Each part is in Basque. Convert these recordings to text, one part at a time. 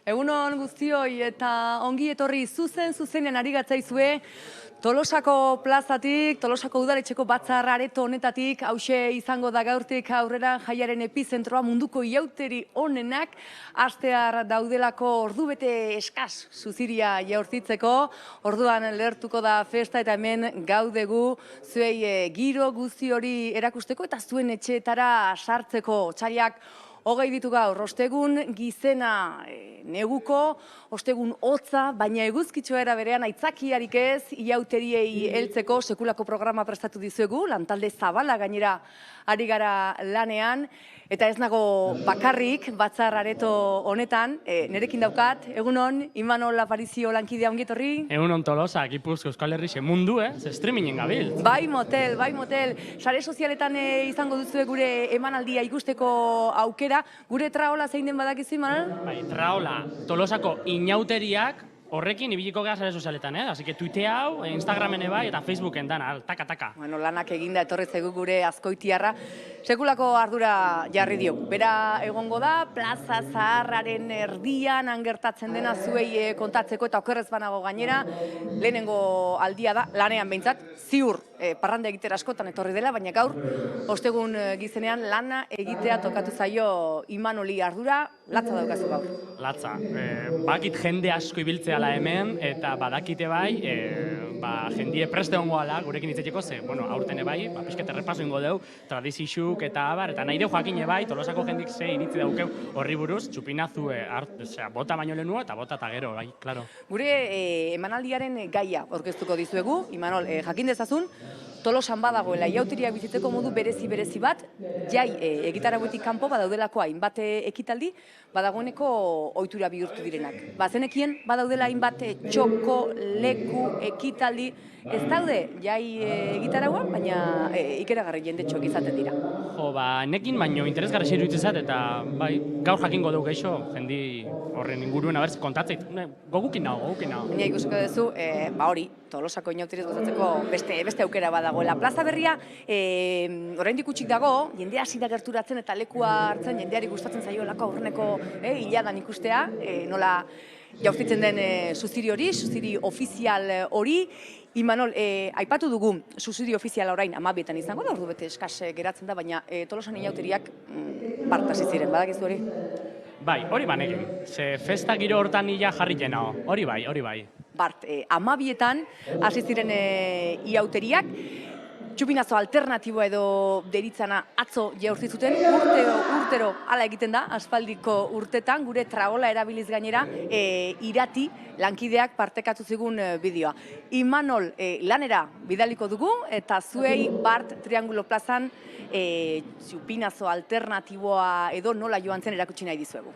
Egunon guztioi eta ongi etorri zuzenean ari gatzaizue Tolosako plazatik, Tolosako udaletxeko batzar areto honetatik, hauxe izango da gaurtik aurrera jaiaren epizentroa munduko iauteri onenak, astear daudelako ordubete eskas zuziria jaurtitzeko, orduan lehertuko da festa eta hemen gaudegu zuei giro guzti hori erakusteko eta zuen etxeetara sartzeko txaiak. Hogei ditu gaur, ostegun gizena neguko, ostegun hotza, baina eguzkitxo era berean aitzakiarik ez, iauteriei heltzeko sekulako programa prestatu dizuegu, lantalde zabala gainera ari gara lanean, eta ez nago bakarrik batzar areto honetan, nerekin daukat, egunon, Imanol Aparizio lankidea ongi etorri? Egunon Tolosa, Gipuzko Euskal Herrixe mundu, streamingen gabil. Bai motel, sare sozialetan izango duzue gure emanaldia ikusteko aukera, gure traola zein den badakizu, Imanol? Bai, traola, Tolosako inauteriak horrekin ibiliko gara sare sozialetan, Así que tuite hau, Instagramen bai eta Facebooken dana, taka. Bueno, lanak eginda etorri zaigu gure azkoitiarra, sekulako ardura jarri dio. Bera egongo da, plaza zaharraren erdian angertatzen dena zuei kontatzeko eta okerrez banago gainera, lehenengo aldia da, lanean behintzat, ziur, parranda egitera askotan etorri dela, baina gaur, ostegun gizenean lana egitea tokatu zaio Imanoli ardura, latza daukazu gaur. Latza, bakit jende asko ibiltzea hemen, eta badakite bai, jendie preste hongo ala, gurekin itzeteko ze, aurten bai, pixket errepaso ingo deu, tradizixuk eta abar, eta nahi deu joakine bai, Tolosako jendik ze iritzi daukeu horri buruz, txupinazu bota baino lehenua eta bota eta gero, bai, klaro. Gure emanaldiaren gaia aurkeztuko dizuegu, Imanol, jakin dezazun, Tolosan badagoela iautiriak bizitzeko modu berezi bat, jai egitarauetik kanpo badaudelako hainbat ekitaldi, badagoeneko ohitura bihurtu direnak. Bazenekien badaudela hainbat txoko, leku, ekitaldi, ez daude jai egitarauan, baina ikeragarri jendetxoak izaten dira. Nekin baino interesgarri iruditzen zait eta bai, gaur jakingo dugu geixo, jendi horren inguruen abertz kontatzeit, gogukin nago. Baina ikusiko duzu, hori, Tolosako inauteriz gozatzeko beste aukera badagoela. Plaza berria, oraindik utzik dago, jendea hasi da gerturatzen eta lekua hartzen, jendeari gustatzen zaioelako aurreneko hiladan ikustea, nola jaurtitzen den zuziri hori, zuziri ofizial hori. Imanol, aipatu dugu zuziri ofiziala orain 12etan izango da, ordubete eskas geratzen da, baina Tolosan inauteriak partasi ziren, badakizu hori? Bai, hori banegin. Ze festa giro hortan nila jarri jenao. Hori bai. Bart, 12etan hasi ziren iauteriak, txupinazo alternatiboa edo deritzana atzo jaurti zuten, urtero hala egiten da, aspaldiko urtetan, gure traola erabiliz gainera, irati lankideak partekatu zigun bideoa. Imanol, lanera bidaliko dugu, eta zuei Bart Triangulo plazan txupinazo alternatiboa edo nola joan zen erakutsi nahi dizuegu.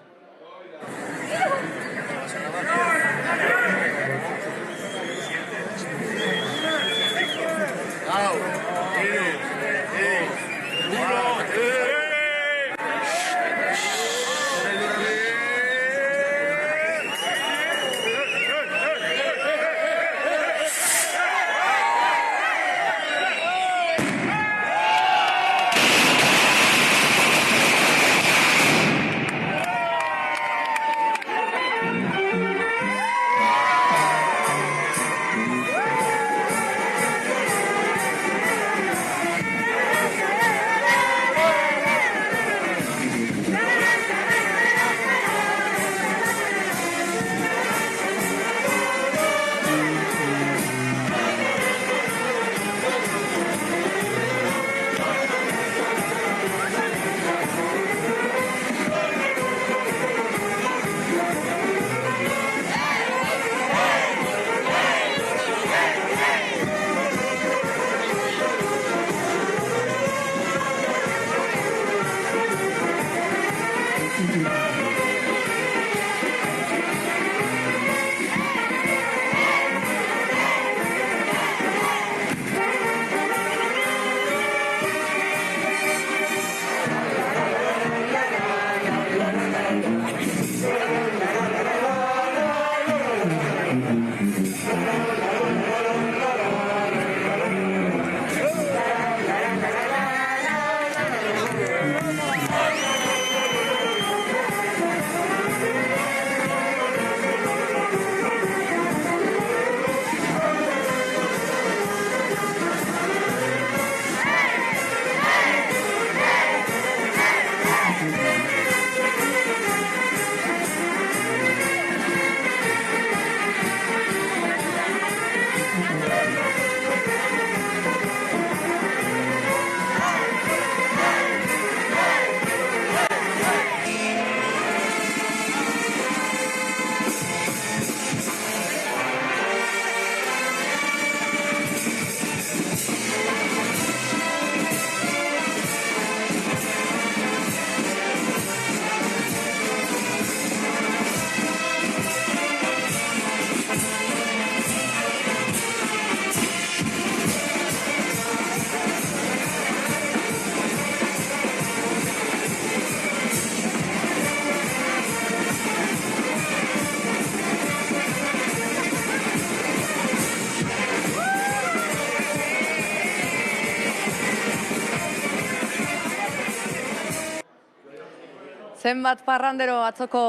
Zenbat parrandero atzoko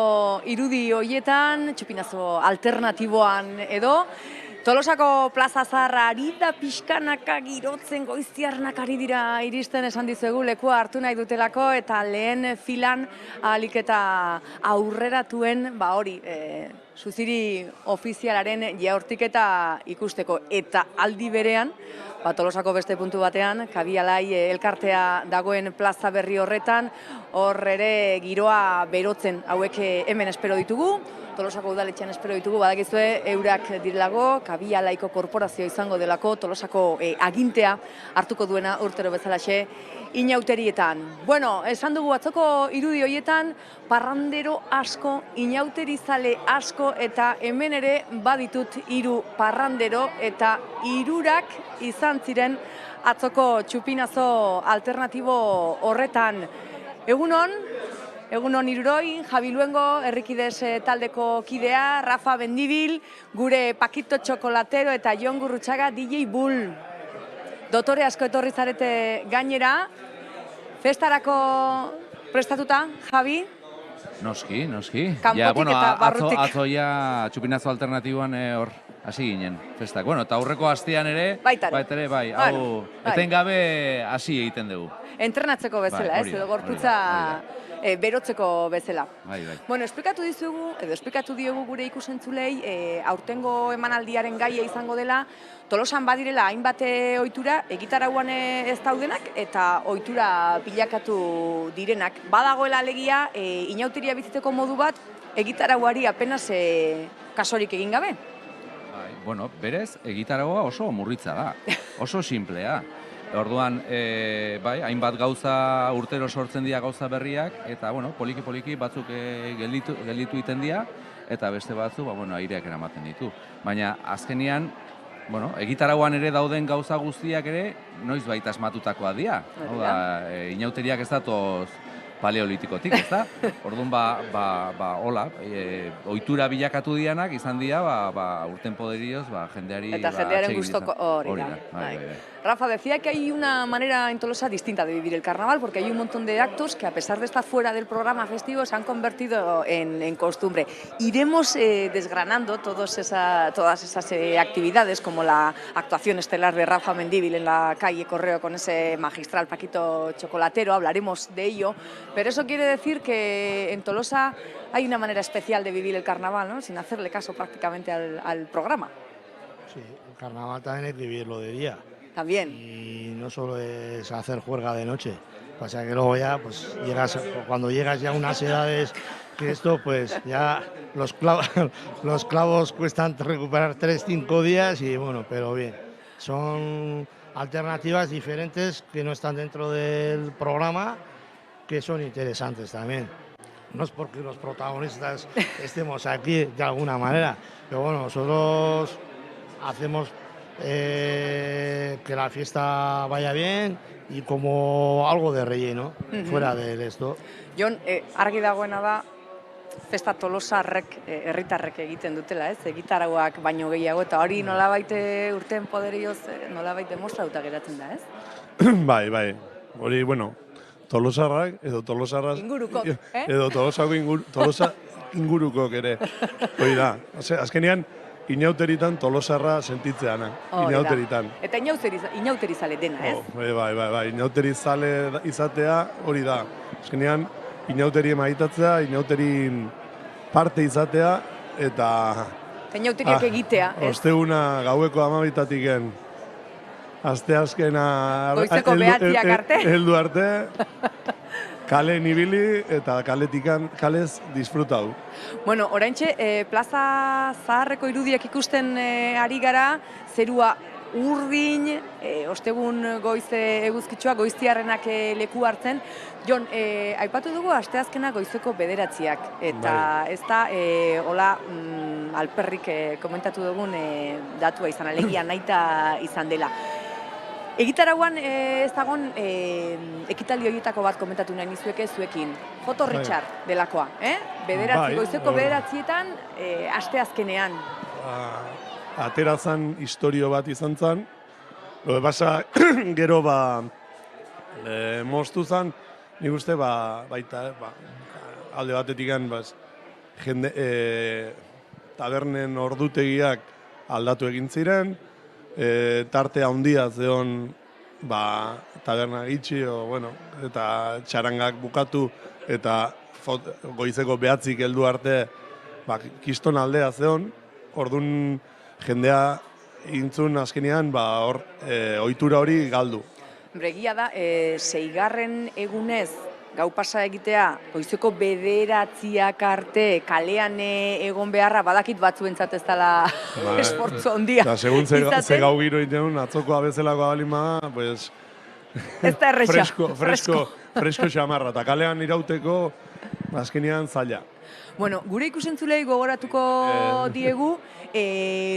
irudi hoietan, txupinazo alternatiboan edo, Tolosako plaza zaharra ari da pixkanaka girotzen goiztiarnak ari dira iristen esan dizuegu lekua hartu nahi dutelako eta lehen filan ahalik eta aurreratuen hori suziri ofizialaren jaurtiketa ikusteko eta aldi berean Tolosako beste puntu batean, Kabialai elkartea dagoen plaza berri horretan, hor ere giroa berotzen hauek hemen espero ditugu, Tolosako udaletxean espero ditugu, badakizue eurak direlago, Kabialaiko korporazio izango delako, Tolosako agintea hartuko duena urtero bezalaxe inauterietan. Bueno, esan dugu atzoko irudi horietan, parrandero asko, inauterizale asko eta hemen ere baditut 3 parrandero eta 3 izan ziren atzoko txupinazo alternatibo horretan. Egunon iruroi, Javi Luengo, Herrikides taldeko kidea, Rafa Bendibil, gure Pakito Txokolatero eta Jon Gurrutxaga DJ Bull. Dotore asko etorri zarete gainera, festarako prestatuta, Javi? Noski. Kanpotik eta barrutik. Atzo ja txupinazo alternatiboan hor hasi ginen festak. Bueno, eta aurreko astean ere, baitare, bai, hau etengabe hasi egiten dugu. Entrenatzeko bezala, edo gorputza berotzeko bezala. Bai. Bueno, esplikatu diogu gure ikusentzulei, aurtengo emanaldiaren gaia izango dela, Tolosan badirela hainbat ohitura, egitarauan ez daudenak eta ohitura bilakatu direnak. Badagoela alegia, inauteria bizitzeko modu bat, egitarauari apenas kasorik egin gabe. Bueno, berez, egitaragoa oso murritza da, oso simplea. Orduan, hainbat gauza urtero sortzen dira gauza berriak, eta, poliki batzuk gelditu iten dira, eta beste batzu, aireak eramaten ditu. Baina, azkenean, egitarauan ere dauden gauza guztiak ere, noiz baita asmatutakoa dira. Inauteriak ez datoz paleolitikotik, ez da? Orduan, hola, ohitura bilakatu dianak, izan dira, urten poderioz, jendeari eta jendearen gustoko hori da. Rafa, decía que hay una manera en Tolosa distinta de vivir el carnaval, porque hay un montón de actos que a pesar de estar fuera del programa festivo se han convertido en costumbre. Iremos desgranando todas esas actividades, como la actuación estelar de Rafa Mendívil en la calle Correo con ese magistral Paquito Chocolatero, hablaremos de ello, pero eso quiere decir que en Tolosa hay una manera especial de vivir el carnaval, ¿no? Sin hacerle caso prácticamente al programa. Sí, el carnaval también es vivirlo de día. También. Y no solo es hacer juerga de noche. Pasa que luego ya, cuando llegas ya a unas edades que esto, pues ya los clavos cuestan recuperar 3-5 días y pero bien. Son alternativas diferentes que no están dentro del programa, que son interesantes también. No es porque los protagonistas estemos aquí de alguna manera, pero nosotros hacemos que la fiesta vaya bien y como algo de relleno, fuera de esto. Jon, argi dagoena da, festa Tolosarrek, herritarrek egiten dutela, ez? Egitarauak baino gehiago, eta hori nolabait urten poderioz nolabait demostratuta geratzen da, ez? Bai, hori, Tolosarrak edo Tolosarraz... Ingurukok, edo Tolosa ingurukok ere. Hori da, azkenean, inauteritan Tolosarra sentitzeana, inauteritan. Eta inauterizale dena, ez? Bai, inauterizale izatea hori da. Azkenean, inauteri maitatzea, inauterin parte izatea, eta... Inauteriak egitea, ez? Osteguna gaueko 12:00-tiken, asteazkena... Goizeko 9:00 arte. Heldu arte, kale nibili eta kalez disfrutau. Bueno, oraintxe, plaza zaharreko irudiak ikusten ari gara, zerua urdin, ostegun goiz eguzkitsua, goiztiarrenak leku hartzen. Jon, aipatu dugu asteazkena goizeko 9:00, eta ez da, hola, alperrik komentatu dugun datua izan, alegia nahita izan dela. Egitarauan ez dagon ekitaldi horietako bat komentatu nahi nizueke zuekin. Foto Richard delakoa, goizeko 9:00etan, asteazkenean. Aterazan historio bat izan zen, basa gero moztu zen, nik uste baita alde batetik jende, tabernen ordutegiak aldatu egin ziren, tarte handia zeon taberna gitxi, eta txarangak bukatu, eta goizeko 9 heldu arte kiston aldea zeon, ordun jendea intzun azkenean ohitura hori galdu. Bregia da, 6. egunez gau pasa egitea, goizeko 9 arte kalean egon beharra, badakit batzuentzat ez dela esportzu handia. Eta segun ze gau giro egiten atzoko abezelakoa balima, pues... Ez da erresa. Fresko xamarra, eta kalean irauteko azkenean zaila. Bueno, gure ikusentzulei gogoratuko diegu,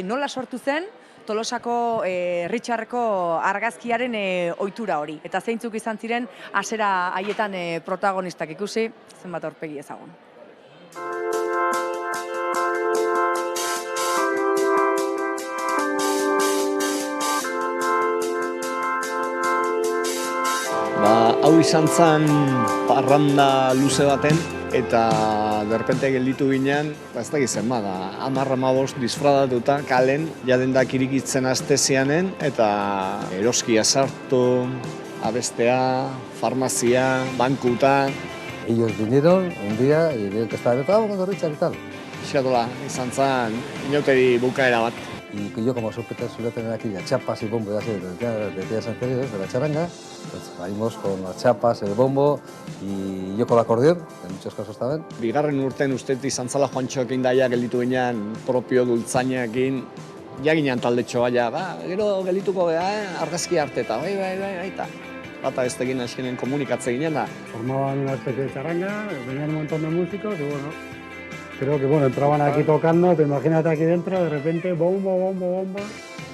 nola sortu zen Tolosako Richardeko argazkiaren ohitura hori. Eta zeintzuk izan ziren hasiera haietan protagonistak ikusi, zenbat aurpegi ezagun. Hau izan zen parranda luze baten, eta derrepente gelditu ginean, ez da gizen bada, 10-15 disfradatuta kalen, jadendak irikitzen astezianen, eta eroskia sartu, abestea, farmazia, bankuta. Ellos vinieron un día y vieron que estaba abierto, vamos con Richard y tal. Eskatola, izan zen inauteri bukaera bat. Y que yo como suelo tener aquí ya chapas y bombo ya sé, de días anteriores, de la charanga, pues salimos con las chapas, el bombo y yo con el acordeón, en muchos casos también. Bigarren urten usteet izan zala Juantxoekin daia gelditu ginean propio dultzainekin, jaginean taldetxo baina, gero geldituko geha, argazki arte eta eta. Bata bestekin azkenen komunikatze ginen da. Formaban una especie de charanga, venían un montón de músicos y bueno, creo que entraban aquí tocando, te imagínate aquí dentro, de repente bombo,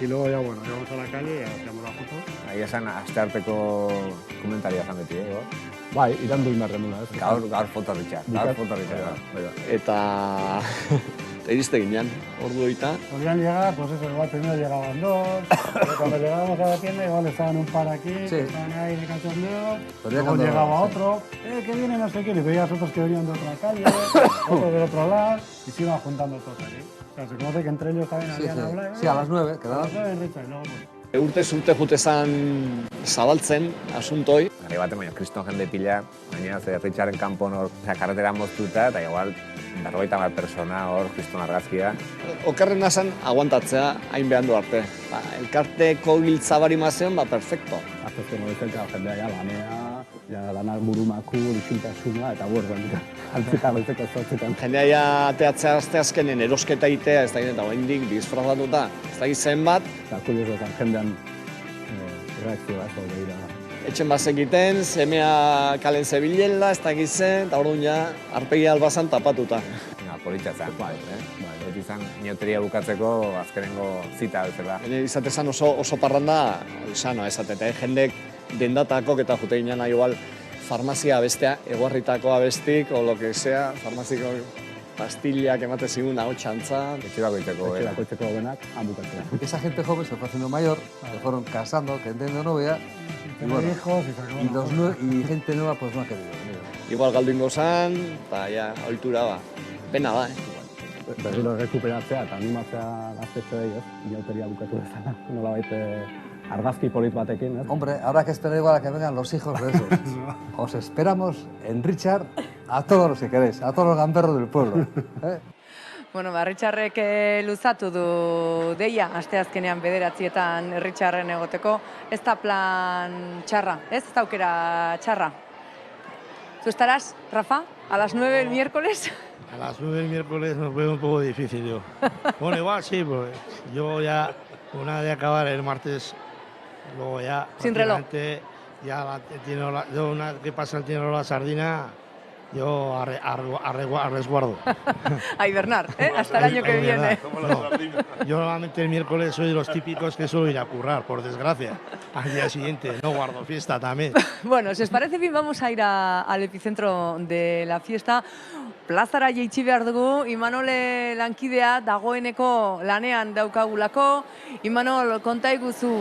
y luego ya íbamos a la calle y hacíamos la foto. Ahí esan astearteko komentaria esan beti, Bai, irandu inbarrenula, ez? Gaur foto Richard. Eta iriste ginean, ordu horita. Solían llegar, pues eso, igual primero llegaban 2, pero cuando llegábamos a la tienda igual estaban un par aquí, Sí. estaban ahí de cachondeo, luego cuando- llegaba sí. otro, que viene no sé quién, y veías otros que venían de otra calle, otros del otro lado, y se iban juntando todos aquí. O sea, se conoce que entre ellos también Sí, habían sí. hablado. Sí, a las 9 A las quedaban. 9 en Richard, y luego pues... Urtez urte jute zan zabaltzen asuntoi. Gari baten baina kriston jende pila, baina Richarden kanpon hor karretera moztuta, eta igual 50 persona hor kriston argazkia. Okerrena zen aguantatzea hain behandu arte. Elkarteko giltza bari mazen, perfecto. Aztezko noizelka jendea ja lanea, ja lanak burumaku, isiltasuna, eta altzita goizeko zortzitan. Jendea ja ateatzea asteazkenen erosketa itea, ez da ginen, eta oraindik disfrazatuta, ez da gizen bat. Eta kurioso zen jendean reakzioa ez begira. Etxen bazekiten, semea kalen zebilela, ez da gizen, eta orduan ja arpegia albazan tapatuta. Politxatzen, beti izan inauteria bukatzeko azkenengo zita bezala. Izatezan oso parranda, izanoa esatete, jendek dendatakok eta jute ginen igual farmazia abestea, eguarritako abestik, o lo que sea, farmaziko pastillak emate zigun hau txantza. Etxe bakoitzeko, Bakoitzeko benak, han bukatzea. Esa gente joven se fue haciendo mayor, se fueron casando, que teniendo novia, Tengo hijos y se acabaron. y gente nueva pues no ha querido venir. Igual galdu ingo zan, eta ja, ohitura ba. Pena da, Berriro rekuperatzea eta animatzea gaztetxo ellos, inauteria bukatu bezala, nolabait argazki polit batekin, ez? Hombre, ahora que esperar igual a que vengan los hijos de esos. Os esperamos en Richard a todos los que queréis, a todos los gamberros del pueblo. Bueno, Richardrek luzatu du deia, asteazkenean 9etan Richarden egoteko. Ez da plan txarra, ez da aukera txarra. ¿Tú estarás, Rafa, a las 9 el miércoles? A las 9 el miércoles nos veo un poco difícil yo. Bueno, igual sí, pues yo ya, una de acabar el martes, luego ya... Sin reloj. Ya yo una que pasa el tiene la sardina, yo a resguardo. A hibernar, hasta el año que viene. No, yo normalmente el miércoles soy de los típicos que suelo ir a currar, por desgracia. Al día siguiente, no guardo fiesta también. Bueno, si os parece bien, vamos a ir al epicentro de la fiesta. plazara jeitsi behar dugu, Imanole lankidea dagoeneko lanean daukagulako. Imanol, konta iguzu,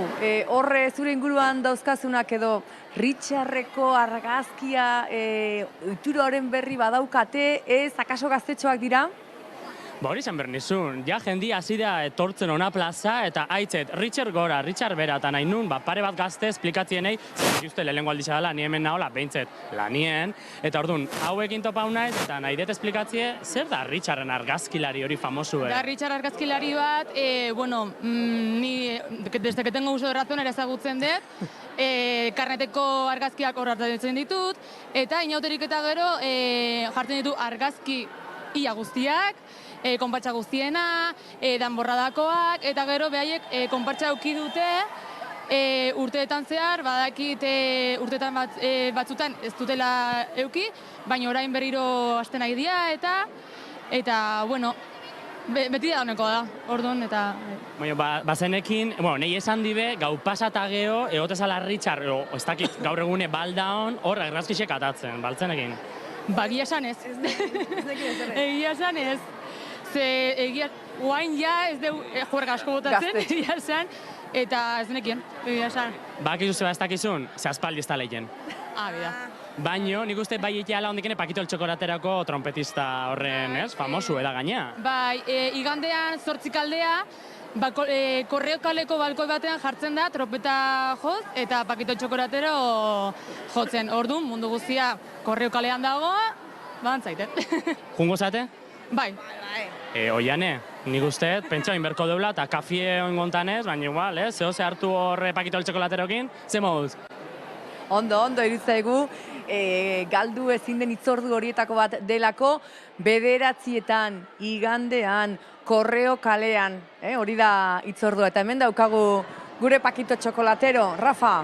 horre zure inguruan dauzkazunak edo Richardeko argazkia oituroren berri badaukate, ez akaso gaztetxoak dira? Ba hori izan behar nizun, ja jendia hasi da etortzen ona plaza eta haitzet, Richard gora, Richard bera, eta nahi nun, pare bat gazte esplikatzienei, zer uste lehenengo alditza dela, ni hemen nahola, behintzet, lanien, eta orduan, hauekin topau naiz, eta nahi dut esplikatzie, zer da Richarden argazkilari hori famosue? Da Richard argazkilari bat, ni desde que tengo uso de razón ere ezagutzen dut, karneteko argazkiak hor hartzen ditut, eta inauterik eta gero jartzen ditu argazki ia guztiak, konpartsa guztiena, danborradakoak, eta gero behaiek konpartsa euki dute, urteetan zehar, badakit urteetan batzutan ez dutela euki, baina orain berriro hasten nahi dira, eta bueno, beti da honeko da, orduan, eta... Baina, bazenekin, nahi esan dibe, gau pasata geho, egotezala Richard, ez dakit gaur egune baldaon, hor argazkixek atatzen, baltzenekin. Ba, egia esan ez. Egia esan ez. Ze egia, guain ja ez deu juerga asko botatzen, egia esan, eta ez denekien, egia esan. Bakizu zeba ez dakizun, ze aspaldi ez da lehien. Bida. Baina, nik uste bai iteala hondikene Pakito el Txokoraterako trompetista horren, ez? Famosu, da gaina. Bai, igandean 8 Korreo kaleko balkoi batean jartzen da, trompeta joz, eta Pakito Txokoratero jotzen. Orduan, mundu guztia Korreo kalean dago, bantzaite. Jungo zate? Bai. Oiane, nik uste, pentsa inberko deula, eta kafie oingontanez, baina igual, zeo ze hartu horre Pakito el Txokolaterokin, ze moduz? Ondo, iritzaigu, galdu ezin den itzordu horietako bat delako, 9:00 igandean, Korreo kalean, hori da itzordua. Eta hemen daukagu gure Pakito Txokolatero. Rafa,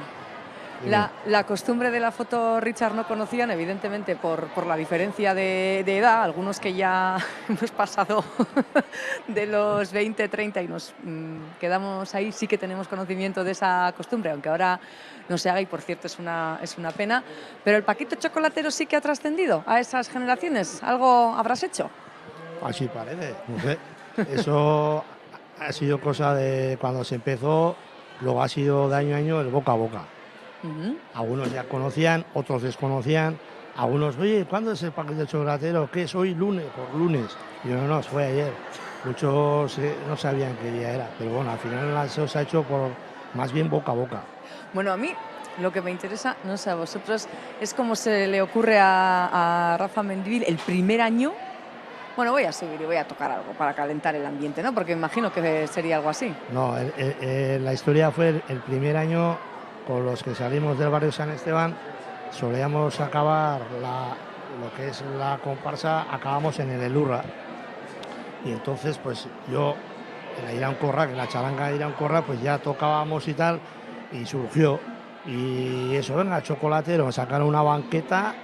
la costumbre de la foto Richard no conocían, evidentemente, por la diferencia de edad, algunos que ya hemos pasado de los 20, 30 y nos quedamos ahí, sí que tenemos conocimiento de esa costumbre, aunque ahora no se haga y, por cierto, es una pena. Pero el Pakito Txokolatero sí que ha trascendido a esas generaciones. ¿Algo habrás hecho? Así parece, no sé. Eso ha sido cosa de cuando se empezó, luego ha sido de año a año el boca a boca. Algunos ya conocían, otros desconocían, algunos, oye, ¿cuándo es el Pakito Txokolatero? ¿Qué es hoy lunes? Por lunes. Y yo, no, fue ayer. Muchos no sabían qué día era, pero bueno, al final eso se ha hecho más bien boca a boca. Bueno, a mí lo que me interesa, no sé a vosotros, es cómo se le ocurre a Rafa Mendívil el primer año. Bueno, voy a subir y voy a tocar algo para calentar el ambiente, ¿no? Porque me imagino que sería algo así. No, la historia fue el primer año con los que salimos del barrio San Esteban, solíamos acabar lo que es la comparsa, acabamos en el Elurra. Y entonces, pues yo, en la Irán Corra, en la charanga de Irán Corra, pues ya tocábamos y tal, y surgió. Y eso, venga, Chocolatero, sacaron una banqueta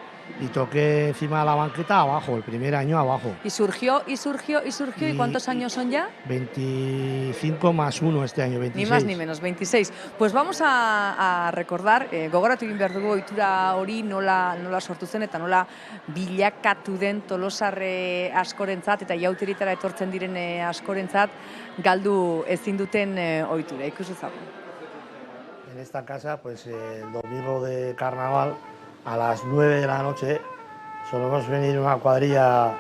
y toqué encima de la banqueta abajo, el primer año abajo. Y surgió. ¿Y cuántos años son ya? 25 más 1 este año, 26. Ni más ni menos, 26. Pues vamos a recordar, gogoratu egin behar dugu ohitura hori nola sortu zen eta nola bilakatu den tolosarre askorentzat eta jauteritara etortzen diren askorentzat galdu ezin duten ohitura. Ikusi zagun. En esta casa, pues el domingo de carnaval, a las 9 de la noche, solemos venir una cuadrilla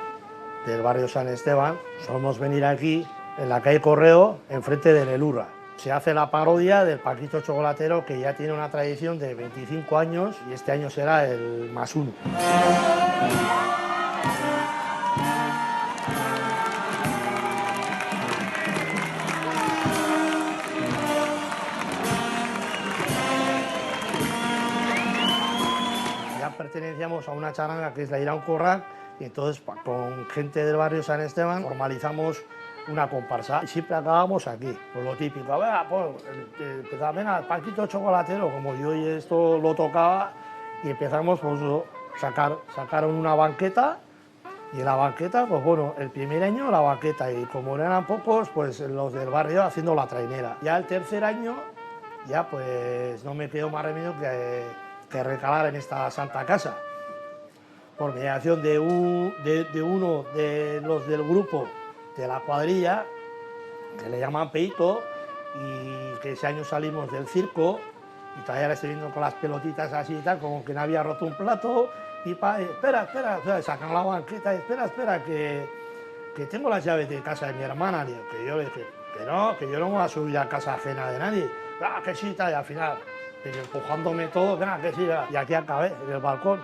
del barrio San Esteban, solemos venir aquí, en la calle Correo, enfrente del Elurra. Se hace la parodia del Pakito Txokolatero, que ya tiene una tradición de 25 años, y este año será el +1. Pertenecíamos a una charanga que es la Irán Corra, y entonces con gente del barrio San Esteban formalizamos una comparsa y siempre acabamos aquí, por lo típico. A ver, pues, empezamos, venga, Pakito Txokolatero, como yo y esto lo tocaba, y empezamos, pues, sacaron una banqueta, y en la banqueta, pues bueno, el primer año la banqueta, y como eran pocos, pues los del barrio haciendo la trainera. Ya el tercer año, ya pues no me quedó más remedio que recalar en esta santa casa. por mediación de uno de los del grupo de la cuadrilla, que le llaman Peito, y que ese año salimos del circo, y todavía le estoy viendo con las pelotitas así y tal, como que no había roto un plato, y espera, sacan la banqueta, espera, que tengo las llaves de casa de mi hermana, digo, que yo le dije, que yo no me voy a subir a casa ajena de nadie, que sí, y al final, empujándome todo, que sí, y aquí acabé, en el balcón.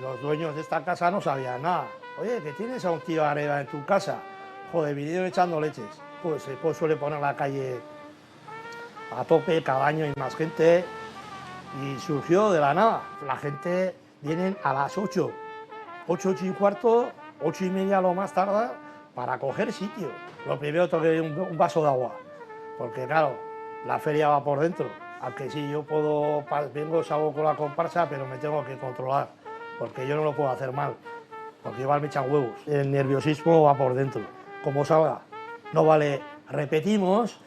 Los dueños de esta casa no sabían nada. Oye, que tienes a un tío arriba en tu casa. Joder, vinieron echando leches. Pues se suele poner la calle a tope, cada año hay más gente. Y surgió de la nada. La gente viene a las 8, 8:15, 8:30 lo más tarda, para coger sitio. Lo primero toqué un vaso de agua. Porque claro, la feria va por dentro. Aunque sí, yo salgo con la comparsa, pero me tengo que controlar. Porque yo no lo puedo hacer mal, porque igual me echan huevos. El nerviosismo va por dentro. Como salga, no vale, repetimos.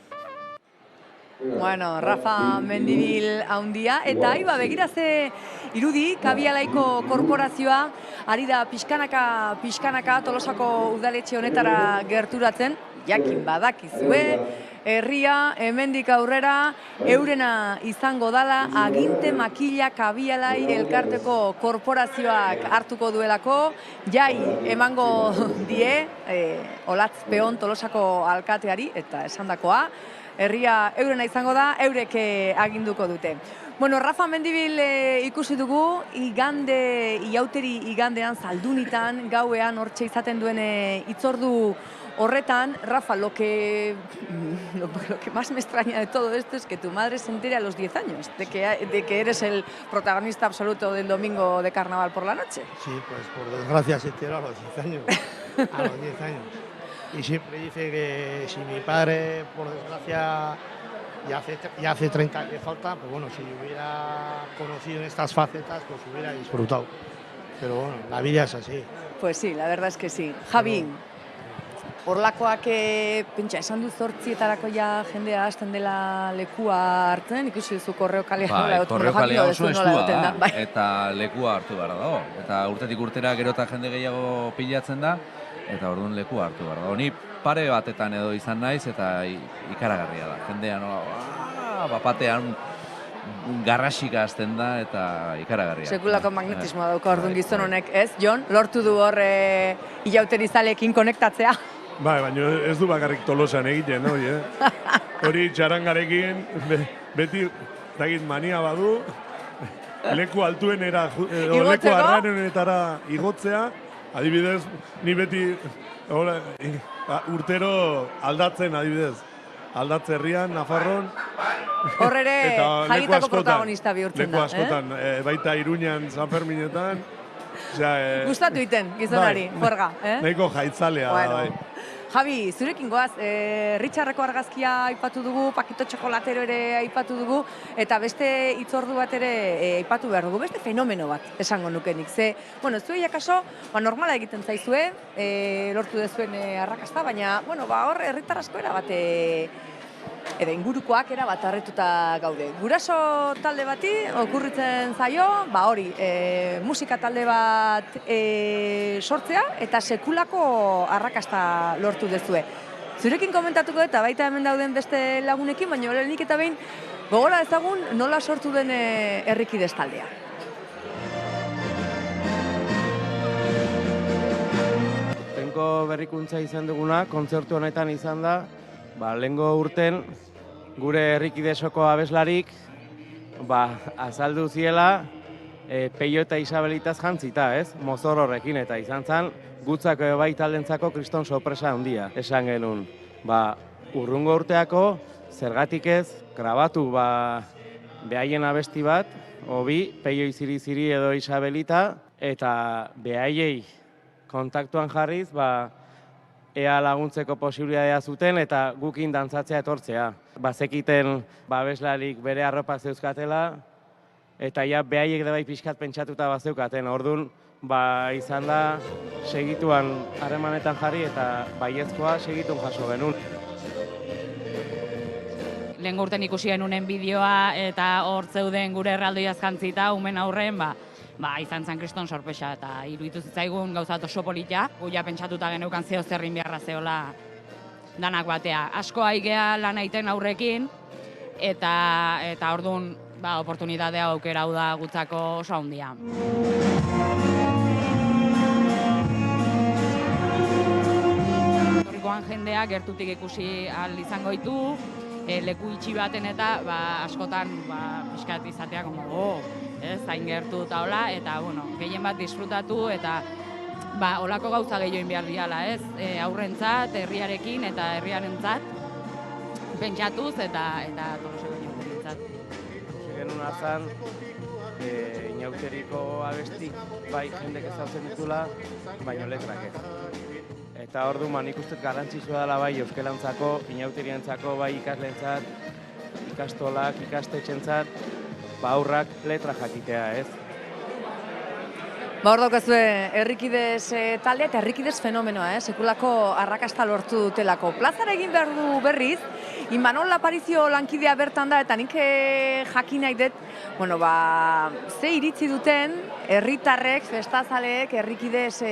Bueno, Rafa Mendibil haundia, eta aiba begira ze irudi, Kabialaiko korporazioa ari da pixkanaka Tolosako udaletxe honetara gerturatzen, jakin badakizue, herria, hemendik aurrera, eurena izango dala, aginte makila Kabialai elkarteko korporazioak hartuko duelako, jai emango die, Olatz Peon Tolosako alkateari, eta esandakoa, herria eurena izango da, eurek aginduko dute. Bueno, Rafa Mendibil ikusi dugu, iauteri igandean, Zaldunitan, gauean, hortxe izaten duen hitzordu horretan. Rafa, lo que más me extraña de todo esto es que tu madre se entere a los 10 años, de que eres el protagonista absoluto del domingo de carnaval por la noche. Sí, pues por desgracia se enteró a los 10 años. A los 10 años. Y siempre dice que si mi padre, por desgracia, ya hace 30 años que falta, pues bueno, si hubiera conocido en estas facetas, pues hubiera disfrutado. Pero bueno, la vida es así. Pues sí, la verdad es que sí. Javi, horlakoak, pentsa, esan du 8:00etarako ja jendea hasten dela lekua hartzen, ikusi duzu korreo kalea. Bai, korreo kalea oso estua da, eta lekua hartu behar dago. Eta urtetik urtera gero eta jende gehiago pilatzen da, eta orduan lekua hartu behar dago. Ni pare batetan edo izan naiz, eta ikaragarria da. Jendea bapatean garrasika hasten da, eta ikaragarria. Sekulako magnetismoa dauka orduan gizon honek, ez? Jon, lortu du hor ilauterizaleekin konektatzea. Bai, baina ez du bakarrik Tolosan egiten, hori txarangarekin beti mania badu, leku altuenera, leku arrarenetara igotzea, adibidez, ni beti urtero aldatzen, adibidez, aldatze herrian, Nafarron. Hor ere jaietako protagonista bihurtzen da. Leku askotan, baita Iruñan, San Ferminetan. Gustatu iten, gizonari, juerga. Nahiko jaitzalea da, bai. Javi, zurekin goaz, Richardreko argazkia aipatu dugu, Pakito Txokolatero ere aipatu dugu, eta beste hitzordu bat ere aipatu behar dugu, beste fenomeno bat esango nukenik. Ze, bueno, zuei akaso, normala egiten zaizue, lortu dezuen arrakasta, baina, bueno, hor herritar asko bat edo ingurukoak bat harrituta gaude. Guraso talde bati okurritzen zaio, hori, musika talde bat sortzea eta sekulako arrakasta lortu dezue. Zurekin komentatuko eta baita hemen dauden beste lagunekin, baina lehenik eta behin gogora ezagun nola sortu den Herrikidez taldea. Lehenko berrikuntza izan duguna, kontzertu honetan izan da, lehenko urten gure Herrikidezoko abeslarik azaldu ziela Peio eta Isabelitaz jantzita, ez? Mozor horrekin, eta izan zen gutzako bai taldentzako kriston sorpresa handia. Esan genuen, urrungo urteako zergatik ez grabatu behaien abesti bat, obi, Peio iziri-ziri edo Isabelita, eta behaiei kontaktuan jarriz, ea laguntzeko posibilitatea zuten eta gukin dantzatzea etortzea. Bazekiten abeslarik bere arropa zeuzkatela eta ja behaiek da bai pixkat pentsatuta bazeukaten. Orduan, izan da segituan harremanetan jarri eta baiezkoa segitun jaso genuen. Lehen urten ikusi genunen bideoa eta hor zeuden gure erraldoiaz jantzita, umen aurren, izan zen kriston sorpresa eta iruditu zitzaigun gauzat oso polita. Gu ja pentsatuta geneukan zeo zerrin beharra zeola danak batea. Asko aigea lan aiten aurrekin eta orduan oportunitatea aukera hau da gutzako oso handia. Horrikoan jendeak gertutik ikusi ahal izango ditu, leku itxi baten eta askotan pixkat izatea zain gertu eta hola, eta gehien bat disfrutatu eta holako gauza gehioin behar diala, aurrentzat, herriarekin eta herriarentzat pentsatuz eta Tolosako inauterientzat. Genuen hartzan, inauteriko abestik bai jendek ezautzen ditula, baino letrak ez. Eta ordu nik uste garrantzitsua dela bai euskerantzako, inauterientzako, bai ikasleentzat, ikastolak, ikastetxentzat, aurrak letra jakitea, ez? Hor daukazue Herrikides taldea eta Herrikides fenomenoa, sekulako arrakasta lortu dutelako. Plazara egin behar du berriz, Imanol Aparizio lankidea bertan da, eta nik jakin nahi dut, ze iritzi duten herritarrek, festazaleek, Herrikides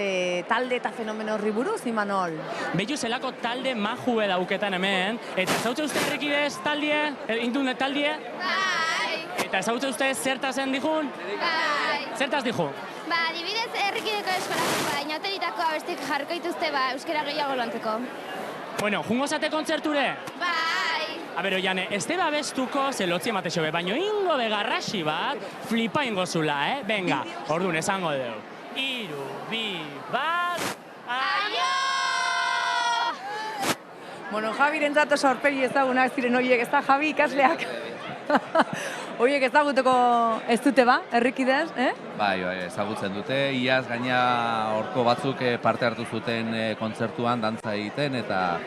talde eta fenomeno horri buruz, Imanol? Behitu zelako talde majue dauketan hemen, eta zautze uste Herrikides taldie, indune taldie? Bai! Eta zautze uste zertazen dihun? Bai! Zertaz dihun? Adibidez, Herrikideko eskolak, inauteritako abestik jarriko dituzte euskera gehiago lantzeko. Bueno, jungo zate kontzerture? Bai! Abero, Jane, ez te babestuko zelotzi emate xobe, baino ingo begarrasi bat flipa ingo zula, Venga, orduan esango deu. 3, 2, 1, aio! Bueno, Javiren zato sorpegi ezagunak ziren horiek, ez da Javi ikasleak? Horiek ezaguteko ez dute Herrikides, Bai, ezagutzen dute. Iaz gaina horko batzuk parte hartu zuten kontzertuan dantza egiten eta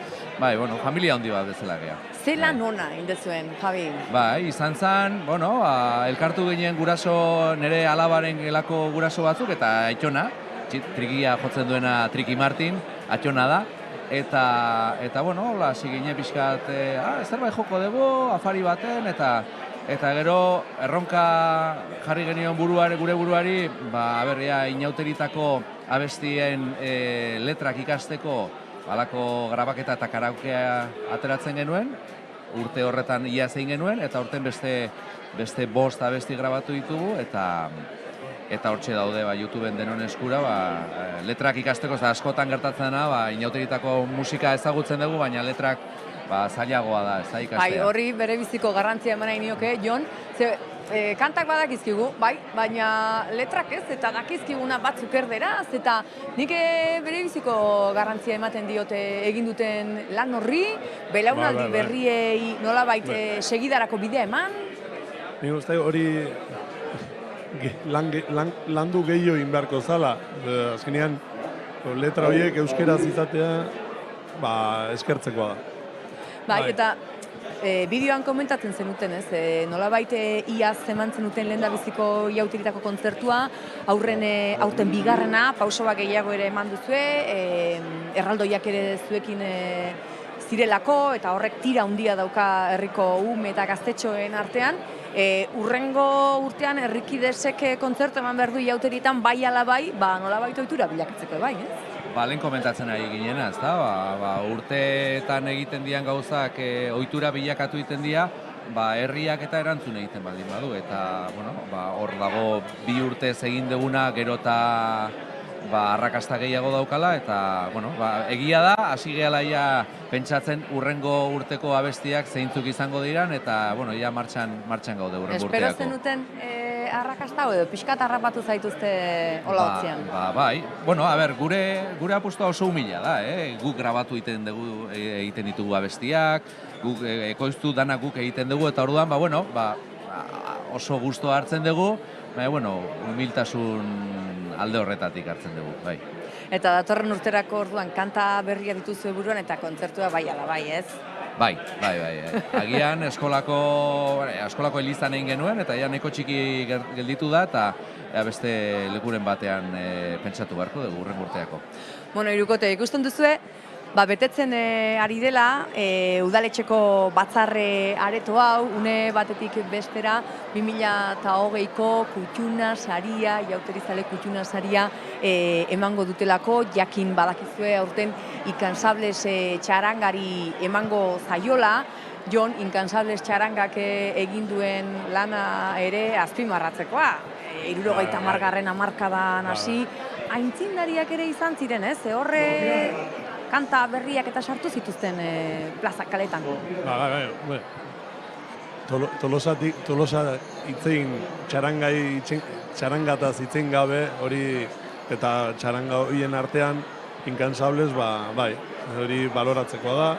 familia handi bat bezala gea. Zela nona indezuen, Javi? Bai, izan zen, elkartu ginen guraso, nire alabaren gelako guraso batzuk eta Aitona, trikia jotzen duena Triki Martin, Aitona da. Eta hasi ginen pixkat, zerbait joko dugu, afari baten, eta gero erronka jarri genion gure buruari, inauteritako abestien letrak ikasteko halako grabaketa eta karaokea ateratzen genuen, urte horretan ia zein genuen, eta urten beste 5 abesti grabatu ditugu, eta hortxe daude YouTubeen denon eskura, letrak ikasteko, askotan gertatzen da, inauteritako musika ezagutzen dugu, baina letrak zailagoa da, ez da ikastea. Horri bere biziko garrantzia eman nahi nioke, Jon, kantak badakizkigu, baina letrak ez, eta dakizkiguna batzuk erderaz, eta nik bere biziko garrantzia ematen diote egin duten lan horri, belaunaldi berriei nolabait segidarako bidea eman. Nik uste hori landu gehiago inbeharko zala. Azkenean, letra horiek euskeraz izatea eskertzekoa da. Eta bideoan komentatzen zenuten, nolabait iaz eman zenuten lehendabiziko inauteritako kontzertua, aurten bigarrena, pauso gehiago ere eman duzue, erraldoiak ere zuekin zirelako, eta horrek tira handia dauka herriko ume eta gaztetxoen artean. Urrengo urtean Herrikidesek kontzertu eman behar du inauteritan bai ala bai, nolabait ohitura bilakatzeko bai, Lehen komentatzen ari ginena, ez da? Urteetan egiten dian gauzak ohitura bilakatu egiten dira, herriak eta erantzun egiten baldin badu. Eta, hor dago 2 urtez egin duguna, gero eta arrakasta gehiago daukala, eta, egia da, hasi gehala pentsatzen urrengo urteko abestiak zeintzuk izango diran, eta, ja martxan gaude urrengo urteako. Espero zenuten arrakasta edo pixkat harrapatu zaituzte hola hotzean? Bai, gure apustua oso humila da, guk grabatu egiten ditugu abestiak, guk ekoiztu danak guk egiten dugu, eta orduan, oso gustoa hartzen dugu, humiltasun alde horretatik hartzen dugu, bai. Eta datorren urterako orduan kanta berria dituzu buruan eta kontzertua bai ala bai, ez? Bai. Agian eskolako elizan egin genuen, eta ja neko txiki gelditu da, eta beste lekuren batean pentsatu beharko dugu urren urteako. Bueno, Hirukote, ikusten duzue, betetzen ari dela udaletxeko batzarre areto hau, une batetik bestera 2020ko kutxuna saria, Jauterizale kutxuna saria emango dutelako, jakin badakizue aurten Inkansables txarangari emango zaiola, Jon Inkansables txarangak egin duen lana ere azpimarratzekoa. 70. hamarkadan hasi, aintzindariak ere izan ziren, ez? Horre kanta berriak eta sartu zituzten plazak kaletan. Tolosa itzein txarangataz itzein gabe hori eta txaranga horien artean Inkansables, bai, hori baloratzekoa da.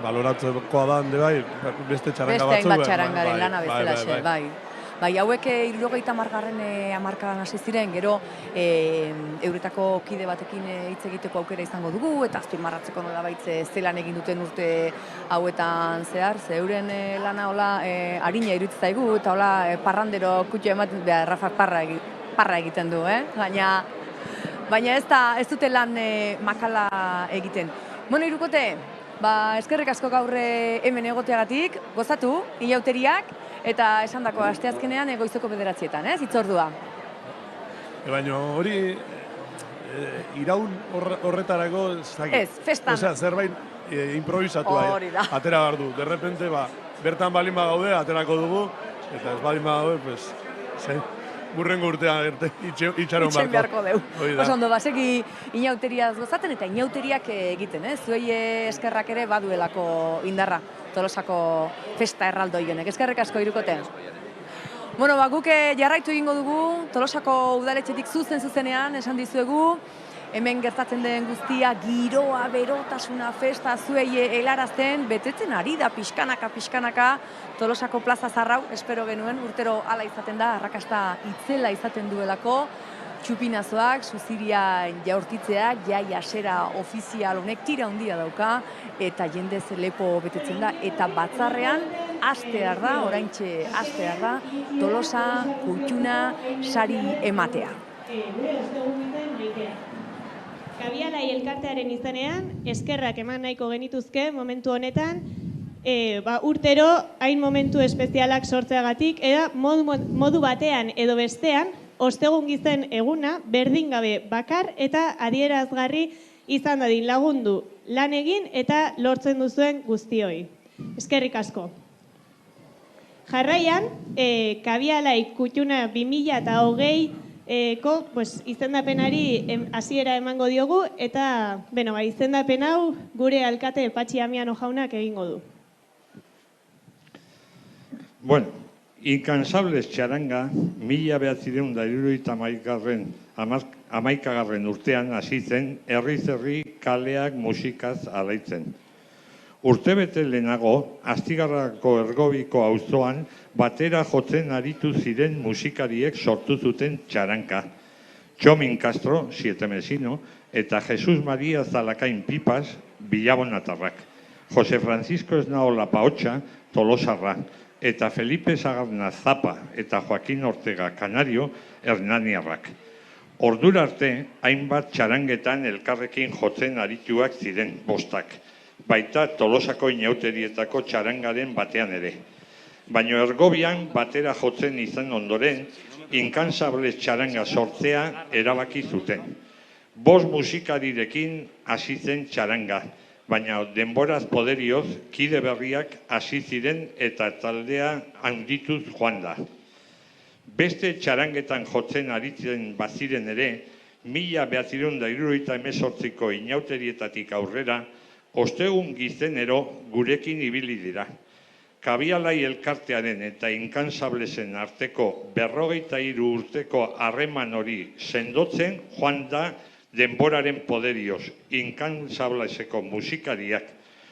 Baloratzekoa da, hande bai, beste txaranga batzuk. Beste hainbat txarangaren lana bezalaxe, bai. Bai, hauek 70. hamarkadan hasi ziren, gero euretako kide batekin hitz egiteko aukera izango dugu, eta azpimarratzeko nolabait zelan egin duten urte hauetan zehar, ze euren lana hola arina iruditzen zaigu, eta hola parrandero kutxo ematen, Rafa parra egiten du, baina ez dute lan makala egiten. Bueno, Hirukote, eskerrik asko gaur hemen egoteagatik, gozatu, inauteriak, eta esandako asteazkenean goizeko 9:00, hitzordua. Baina hori iraun horretarako ez, festan. Osea, zerbait improvisatu atera behar du. De repente, bertan balin bagaude, aterako dugu, eta ez balin bagaude, burrengo urtean itxaron beharko deu. Oso ondo, segi inauteriaz gozaten eta inauteriak egiten, zuei eskerrak ere baduelako indarra Tolosako festa erraldoi honek. Eskerrik asko, Hirukote. Bueno, guk jarraitu egingo dugu, Tolosako udaletxetik zuzenean, esan dizuegu, hemen gertatzen den guztia, giroa, berotasuna, festa, zuei helarazten, betetzen ari da pixkanaka, Tolosako plaza zarrau, espero genuen, urtero hala izaten da, arrakasta itzela izaten duelako, txupinazoak, suziria jaurtitzeak, jai asera ofizial honek tira handia dauka, eta jendez lepo betetzen da, eta batzarrean hastear da, oraintxe hastear da, Tolosa kutxuna sari ematea. Kabialai elkartearen izenean, eskerrak eman nahiko genituzke momentu honetan, urtero hain momentu espezialak sortzeagatik, eta modu batean edo bestean, ostegun gizen eguna, berdin gabe bakar eta adierazgarri izan dadin lagundu lan egin eta lortzen duzuen guztioi. Eskerrik asko. Jarraian, Kabialai kutxuna 2020ko izendapenari hasiera emango diogu, eta izendapen hau gure alkate Patxi Amiano jaunak egingo du. Bueno, Inkansables txaranga 1971 urtean hasi zen herriz-herri kaleak musikaz alaitzen. Urtebete lehenago, Astigarrako Ergobiko auzoan batera jotzen aritu ziren musikariek sortu zuten txaranka. Txomin Castro, Sietemesino, eta Jesus Maria Zalakain Pipas, Bilabonatarrak. Jose Francisco Esnaola Paotxa, Tolosarra, eta Felipe Sagarna Zapa eta Joaquin Ortega Canario, Hernaniarrak. Ordura arte, hainbat txarangetan elkarrekin jotzen arituak ziren bostak, baita Tolosako inauterietako txarangaren batean ere. Baina Ergobian batera jotzen izan ondoren, Inkansables txaranga sortzea erabaki zuten. 5 musikarirekin hasi zen txaranga, baina denboraz poderioz kide berriak hasi ziren eta taldea handituz joan da. Beste txarangetan jotzen aritzen baziren ere, 1978ko inauterietatik aurrera, ostegun gizenero gurekin ibili dira. Kabialai elkartearen eta Inkansablesen arteko 43 urteko harreman hori sendotzen joan da denboraren poderioz, Inkansableseko musikariak.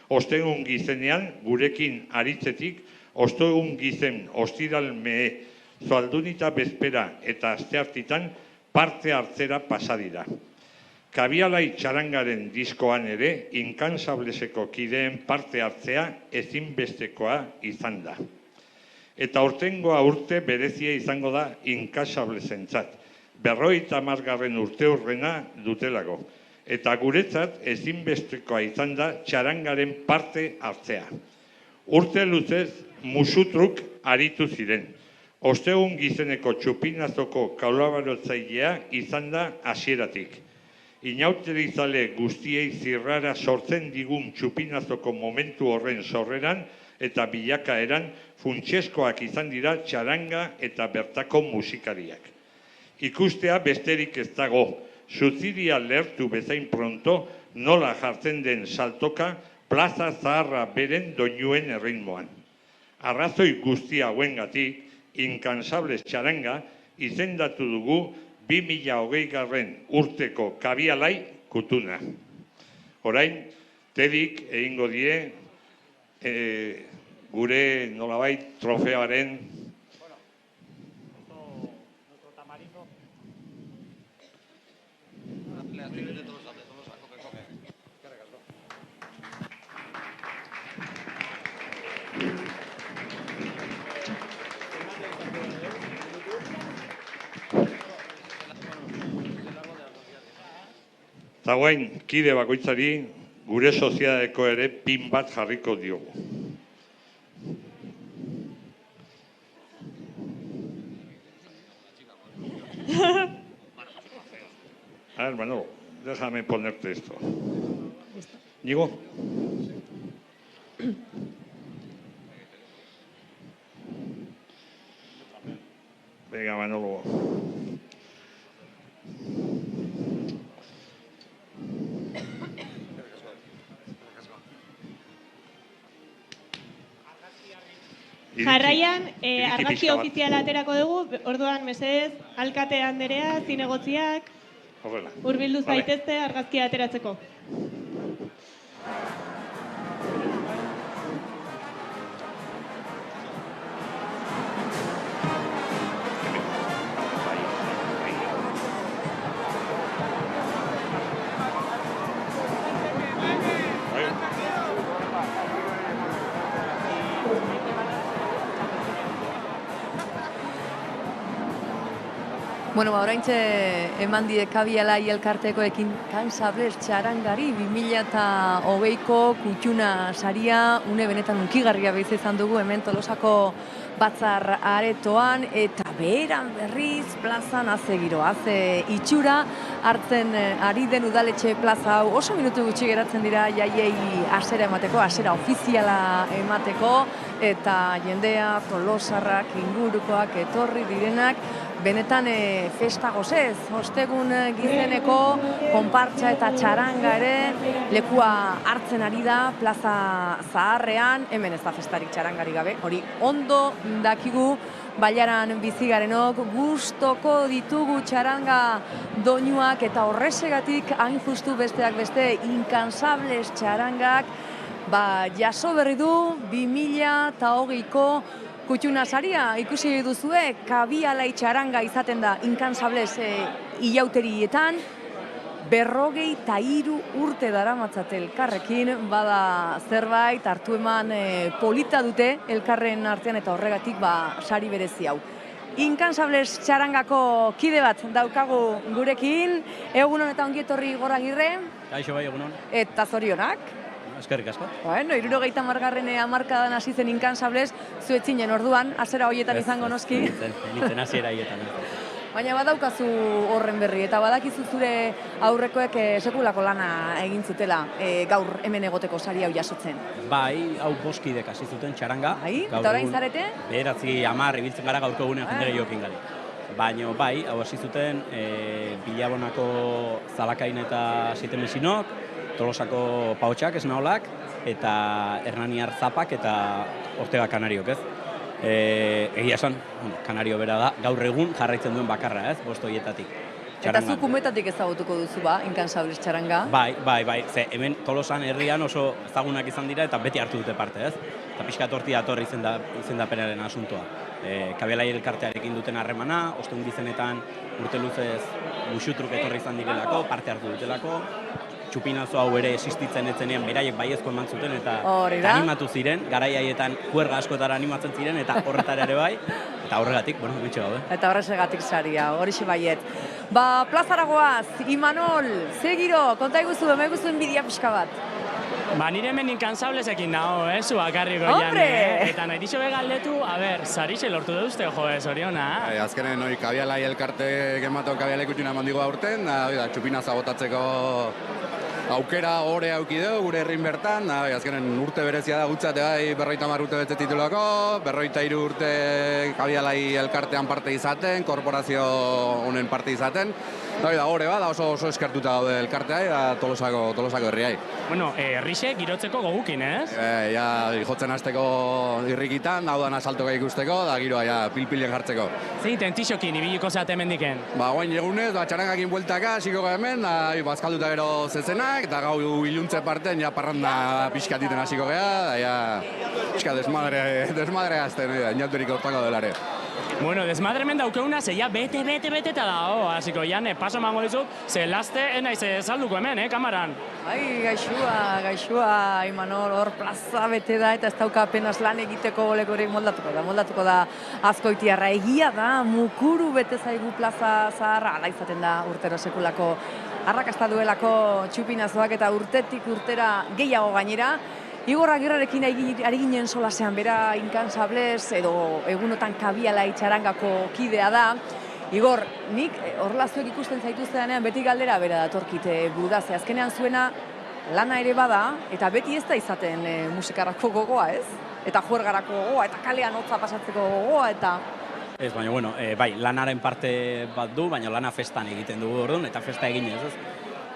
Ostegun gizenean gurekin aritzetik, ostegun gizen ostiralmee, zoaldunita bezpera eta asteartitan parte hartzera pasadira. Kabialai txarangaren diskoan ere, inkansableseko kideen parte hartzea ezinbestekoa izan da. Eta aurtengoa urte berezia izango da inkasablesentzat. 50. urteurrena dutelako. Eta guretzat ezinbestekoa izan da txarangaren parte hartzea. Urte luzez musutruk aritu ziren. Ostegun gizeneko txupinazoko kolaboratzailea izan da hasieratik. Inauterizale guztiei zirrara sortzen digun txupinazoko momentu horren sorreran eta bilakaeran funtsezkoak izan dira txaranga eta bertako musikariak. Ikustea besterik ez dago, Zuziria lertu bezain pronto nola jartzen den saltoka plaza zaharra beren doinuen erritmoan. Arrazoi guzti hauengatik, Inkansables txaranga izendatu dugu 2020 urteko kabialai kutuna. Orain, Tedik egingo die gure nolabait trofeoaren eta guain, kide bakoitzari gure soziadeko ere pin bat jarriko diogu. A ver, Manolo, déjame ponerte esto. ¿Digo? Venga, Manolo. Jarraian, argazki ofiziala aterako dugu, orduan mesedez, alkate anderea, zinegotziak, hurbildu zaitezte argazkia ateratzeko. Bueno, oraintxe eman die kabialai elkartekoekin Inkansables txarangari 2020ko kutxuna saria, une benetan unkigarria behiz izan dugu hemen Tolosako batzar aretoan, eta beheran berriz plazan haze giro, haze itxura hartzen ari den udaletxe plaza hau. Oso minutu gutxi geratzen dira jaiei hasera emateko, hasera ofiziala emateko, eta jendea, tolosarrak, ingurukoak etorri direnak, benetan festa gozez, ostegun gizeneko konpartsa eta txaranga ere lekua hartzen ari da plaza zaharrean, hemen ez da festarik txarangari gabe, hori ondo dakigu bailaran bizigarenok, gustoko ditugu txaranga doinuak eta horresegatik hain justu besteak beste Inkansables txarangak jaso berri du 2020ko kutxuna saria. Ikusi duzue, kabialai txaranga izaten da Inkansables ilauterietan, 53 urte daramatzate elkarrekin, bada zerbait hartu eman polita dute elkarren artean eta horregatik sari berezi hau. Inkansables txarangako kide bat daukagu gurekin, egunon eta ongi etorri Goragirre. Kaixo bai, egunon. Eta zorionak. Eskerrik asko. Bueno, 70. hamarkadan hasi zen Inkansables, zuetzinen orduan, hasera hoietan izango noski. Nintzen hasiera hoietan. Baina badaukazu horren berri, eta badakizu zure aurrekoek sekulako lana egin zutela gaur hemen egoteko sari hau jasotzen. Bai, hau boskidek hasi zuten txaranga. Bai, eta orain zarete? 9-10 ibiltzen gara gaurko egunean jende gehiokin gali. Baina bai, hau hasi zuten Bilabonako Zalakain eta Sitemesinok, Tolosako Paotxak, Esnaolak, eta Hernaniar Zapak eta Ortega Kanariok, ez? Egia esan, Kanario bera da, gaur egun jarraitzen duen bakarra, ez? 5 hoietatik. Eta zuk umetatik ezagutuko duzu ba, Incansables txaranga? Bai, ze hemen Tolosan herrian oso ezagunak izan dira eta beti hartu dute parte, ez? Eta pixkat horti dator izendapenaren asuntoa. Kabialai elkartearekin duten harremana, ostegun gizenetan urte luzez musutruk etorri izan direlako, parte hartu dutelako, txupinazo hau ere existitzen etzenean beraiek baiezko eman zuten eta animatu ziren, garai haietan juerga askotara animatzen ziren eta horretara ere bai, eta horregatik, bitxe gaude. Eta horregatik saria, horixe baiet. Ba, plazaragoaz, Imanol, ze giro, konta iguzu, ema iguzu enbidia pixka bat. Ba, nire hemen Incansables'ekin nago, zu bakarriko Hombre! Eta nahi dixo begaldetu, sarixe lortu duzte, zoriona. Azkenen hori kabialai elkarte gemato kabialai kutxuna mandigo aurten, txupina zabotatzeko aukera ore auki dugu, gure herrin bertan, azkenen urte berezia da gutzate bai 50 urte betze titulako, 43 urte kabialai elkartean parte izaten, korporazio honen parte izaten, hore bada oso eskertuta daude elkartea eta Tolosako herriai. Bueno, herrixe girotzeko gogukin, ez? Jotzen hasteko irrikitan, hau dana saltoka ikusteko, da giroa pilpilen jartzeko. Zein tentixokin ibiliko zeate hemendiken? Ba, guain egunez, txarangakin bueltaka, hasiko hemen, bazkalduta gero zezenak, eta gau iluntze parten, parranda pixkatiten hasiko geha, pixka desmadre azten, inauturik hortako delare. Bueno, desmadre hemen daukeuna, ze bete eta dago, hasiko paso emango dizut, ze laste enaiz salduko hemen, kamaran. Ai, gaixua, Imanol, hor plaza bete da, eta ez dauka apenas lan egiteko lekorik moldatuko da Azkoitiarra. Egia da, mukuru bete zaigu plaza zaharra, ala izaten da urtero sekulako arrakasta duelako txupinazoak eta urtetik urtera gehiago gainera. Igor Agirrerekin ari ginen solasean, bera Incansables edo egunotan kabialai txarangako kidea da. Igor, nik horrelazuek ikusten zaituztedanean beti galdera bera datorkite buda, ze azkenean zuena lana ere bada, eta beti ez da izaten musikarako gogoa, ez? Eta juergarako gogoa, eta kalean hotza pasatzeko gogoa, eta... Ez, baina, bueno, bai, lanaren parte bat du, baina lana festan egiten dugu orduan, eta festa egin ez.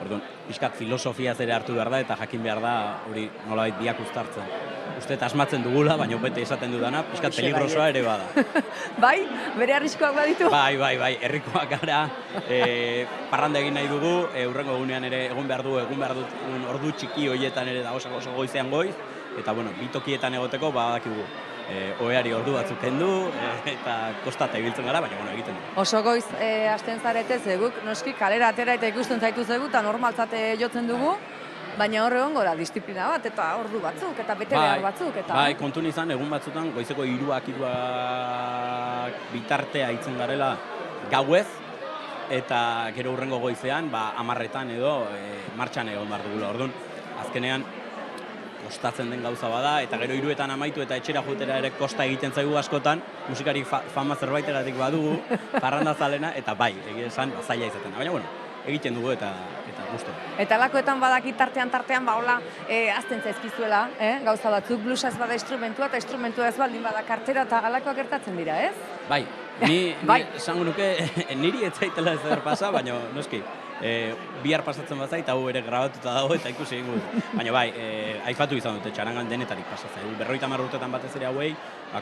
Orduan, pixkat filosofiaz ere hartu behar da, eta jakin behar da, hori nolabait biak uztartzen. Uste asmatzen dugula, baina bete esaten dudana, pixkat peligrosoa ere bada. Bai? Bere arriskoak baditu? Bai, herrikoak gara, parranda egin nahi dugu, hurrengo egunean ere egun behar dut ordu txiki horietan ere da oso goizean goiz, eta bueno, bitokietan egoteko badakigu. Oeari ordu batzuk kendu, eta kostata ibiltzen gara, baina egiten du. Oso goiz hasten zarete zeguk, noski kalera atera eta ikusten zaitu zegu, eta normaltzate jotzen dugu, baina horre hongo da, disiplina bat, eta ordu batzuk, eta bete behar batzuk. Bai, kontun izan, egun batzutan, goizeko iruak bitartea itzen garela gauez, eta gero hurrengo goizean, 10etan edo martxan egon behar dugula. Orduan, azkenean, kostatzen den gauza bada, eta gero 3etan amaitu eta etxera joetera ere kosta egiten zaigu askotan, musikari fama zerbaiteratik badugu, parranda zalena, eta bai, egia esan, zaila izaten. Baina, bueno, egiten dugu eta gustu. Eta alakoetan badakit tartean, hola, azten zaizkizuela, gauza batzuk, blusa ez bada instrumentua, eta instrumentua ez baldin bada kartera, eta alakoak gertatzen dira, ez? Bai, ni esango nuke, niri ez zaitela ez pasa, baina noski, bihar pasatzen bazait, hau ere grabatuta dago eta ikusi egingo dut. Baina bai, aipatu izan dute, txarangan denetarik pasatzen. 50 urtetan batez ere hauei,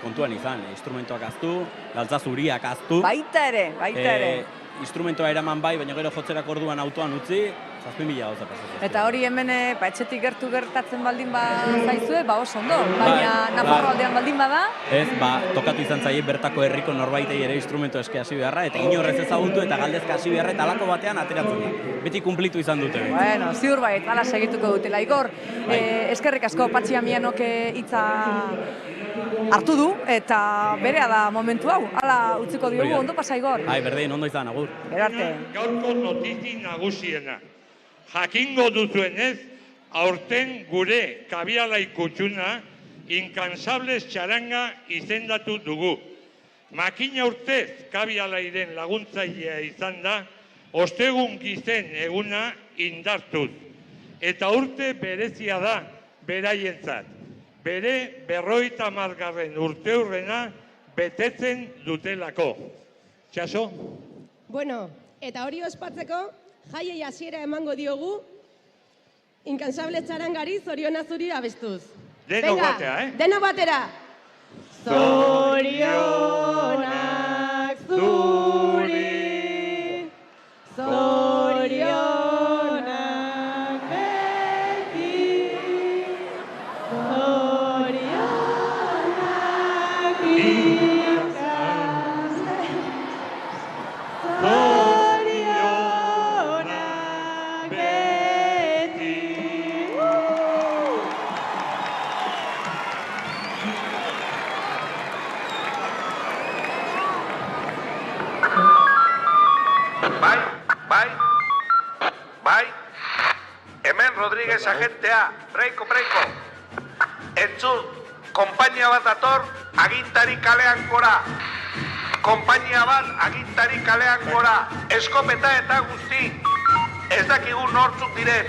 kontuan izan, instrumentoak aztu, galtza zuriak aztu. Baita ere. Instrumentoa eraman bai, baina gero jotzerak orduan autoan utzi, 7.000 gauza pasatzen. Eta hori hemen etxetik gertatzen baldin zaizue, oso ondo, baina Nafarro aldean baldin bada? Ez, tokatu izan zaie bertako herriko norbaitei ere instrumento eske hasi beharra, eta inorrez ezagutu eta galdezka hasi beharra, eta alako batean ateratzen da. Beti kumplitu izan dute. Bueno, ziur bait, hala segituko dutela. Igor, eskerrik asko Patxi Amianok hitza hartu du, eta berea da momentu hau. Hala utziko diogu, ondo pasa Igor. Berdein, ondo izan, agur. Gerarte. Gaurko notizi nagusiena. Jakingo duzuenez, aurten gure kabialai kutxuna Incansables txaranga izendatu dugu. Makina urtez kabialairen laguntzailea izan da, ostegun gizen eguna indartuz. Eta urte berezia da beraientzat. Bere 50. urteurrena betetzen dutelako. Txaso? Bueno, eta hori ospatzeko, jaiei hasiera emango diogu, Incansables txarangari zoriona zuri abestuz. Deno batea, Deno batera! Zorionak zuri, beti. Bai, hemen Rodríguez agentea, breiko. Entzun, konpainia bat dator, agintari kalean gora. Konpainia bat, agintari kalean gora. Eskopeta eta guzti. Ez dakigu nortzuk diren.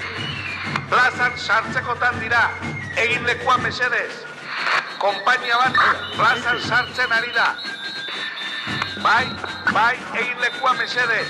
Plazan sartzekotan dira. Egin lekua mesedez. Konpainia bat, plazan sartzen ari da. Bai, egin lekua mesedez.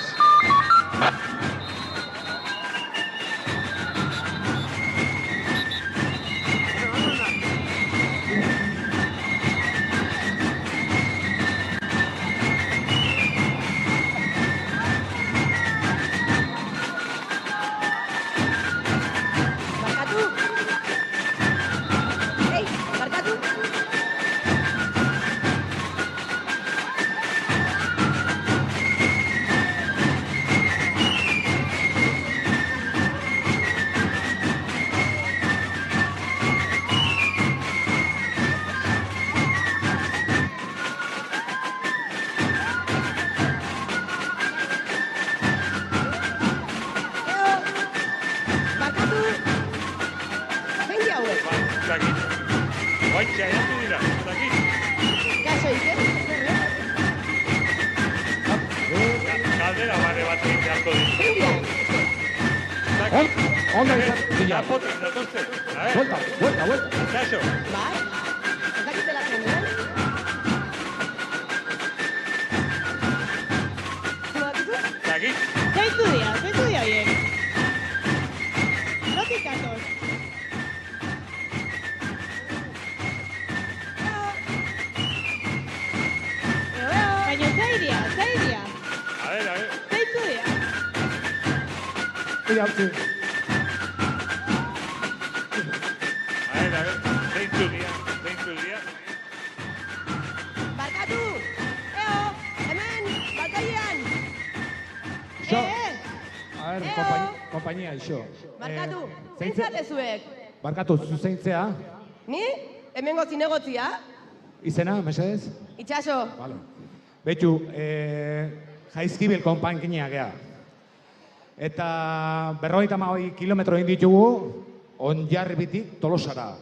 Zeintu dia bien. Notik atos. Baina zeiria. A ver. Zeintu dia. A ver, zeintu dia. Barkatu! Hemen, balkoian! A ver, kompainia, iso. Barkatu, zeintzate zuek? Barkatu, zuzeintzea. Ni? Hemengo zinegotzia? Izena, mesedez? Itxaso. Vale. Betu, Jaizkibel konpainia gea. Eta 52 kilometro egin ditugu, Onjarbitik Tolosara.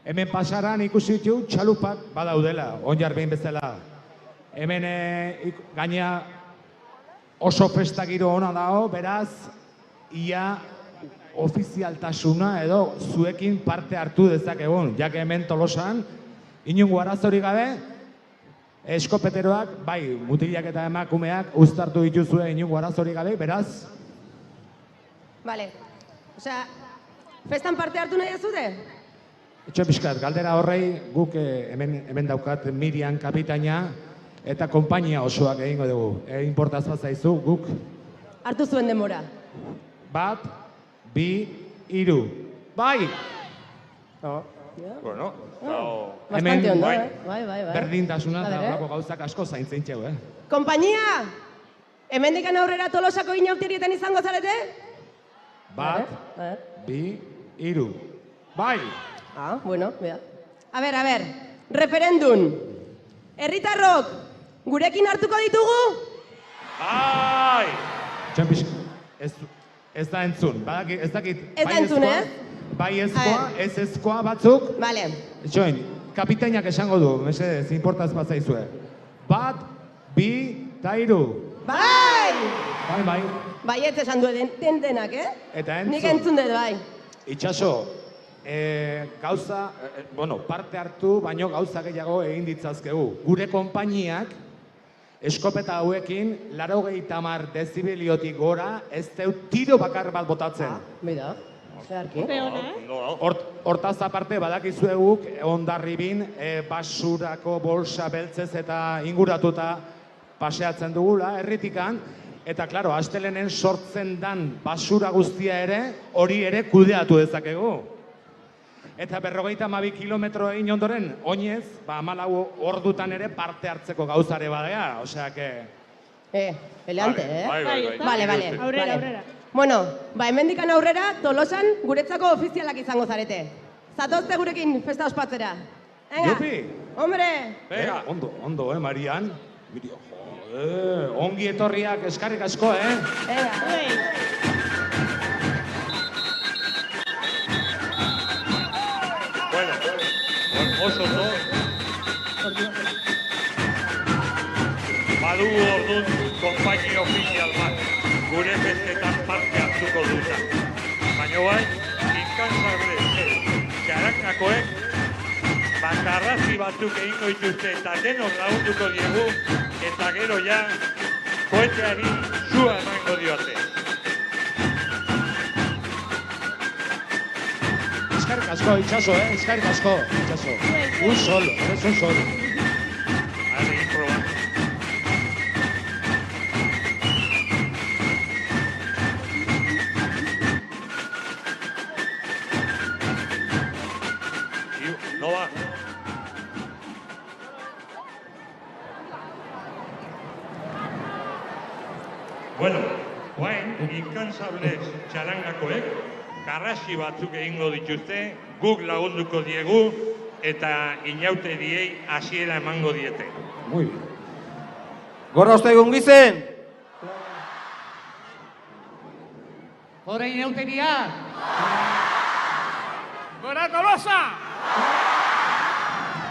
Hemen pasaran ikusi ditugu txalupak badaudela, Onjarbin bezala. Hemen gaina oso festa giro ona dago, beraz, ia ofizialtasuna edo zuekin parte hartu dezakegun. Jak hemen Tolosan, inungo arazorik gabe, eskopeteroak, bai, mutilak eta emakumeak uztartu dituzue inungo arazorik gabe, beraz. Vale. Osea, festan parte hartu nahi azute? Etxo pixkat, galdera horrei guk hemen daukat Miriam kapitaina eta konpainia osoak egingo dugu. Inportaz bat zaizu guk. Hartu zuen denbora. 1, 2, 3. Bai! Bueno, Bastante ondo, Bai. Berdintasuna eta horrako gauzak asko zaintzen txeu, Konpainia! Hemendikan aurrera Tolosako inautierietan izango zarete? 1, 2, 3. Bai! Bueno, bea. A ber, referendum. Herritarrok, gurekin hartuko ditugu? Bai! Txampisk, ez da entzun, ez dakit. Ez da entzun, ez? Bai ezkoa, ez ezkoa batzuk. Vale. Etxoin, kapitainak esango du, mesedez, inportaz bat zaizue. 1, 2, 3. Bai. Bai, ez esan du denak, Eta entzun. Nik entzun dut, bai. Itxaso, gauza, parte hartu, baino gauza gehiago egin ditzazkegu. Gure konpainiak, eskopeta hauekin, 80 dezibeliotik gora, ez deu tiro bakar bat botatzen. Bida, zeharki. Hortaz aparte, badakizueguk, Hondarribin, basurako bolsa beltzez eta inguratuta paseatzen dugula, herritikan, eta, klaro, astelenen sortzen dan basura guztia ere, hori ere kudeatu dezakegu. Eta 52 kilometro egin ondoren, oinez, 14 ordutan ere parte hartzeko gauzare badea, osea que... Eleante, Bai. Vale. Aurrera. Bueno, hemendikan aurrera Tolosan guretzako ofizialak izango zarete. Zatozte gurekin festa ospatzera. Venga. Jupi! Hombre! Venga. Ondo, Marian? Ongi etorriak eskarrik asko, Bueno, oso ondo. Badugu ordun konpaini ofizial bat, gure festetan parte hartuko duta. Baina bai, inkansable txarangakoek bakarrazi batzuk egingo dituzte eta denok lagunduko diegu eta gero ja koeteari zua emango diote. Eskarrik asko, Itxaso, eskarrik asko, Itxaso. Un solo, eres un solo. Vale, egin proba. Noa. Bueno, guain, inkansables txarangakoek, karrasi batzuk egingo dituzte, guk lagunduko diegu, eta inaute diei hasiera emango diete. Muy bien. Gorra uste egun gizen! Gora inauteria! Gora Tolosa!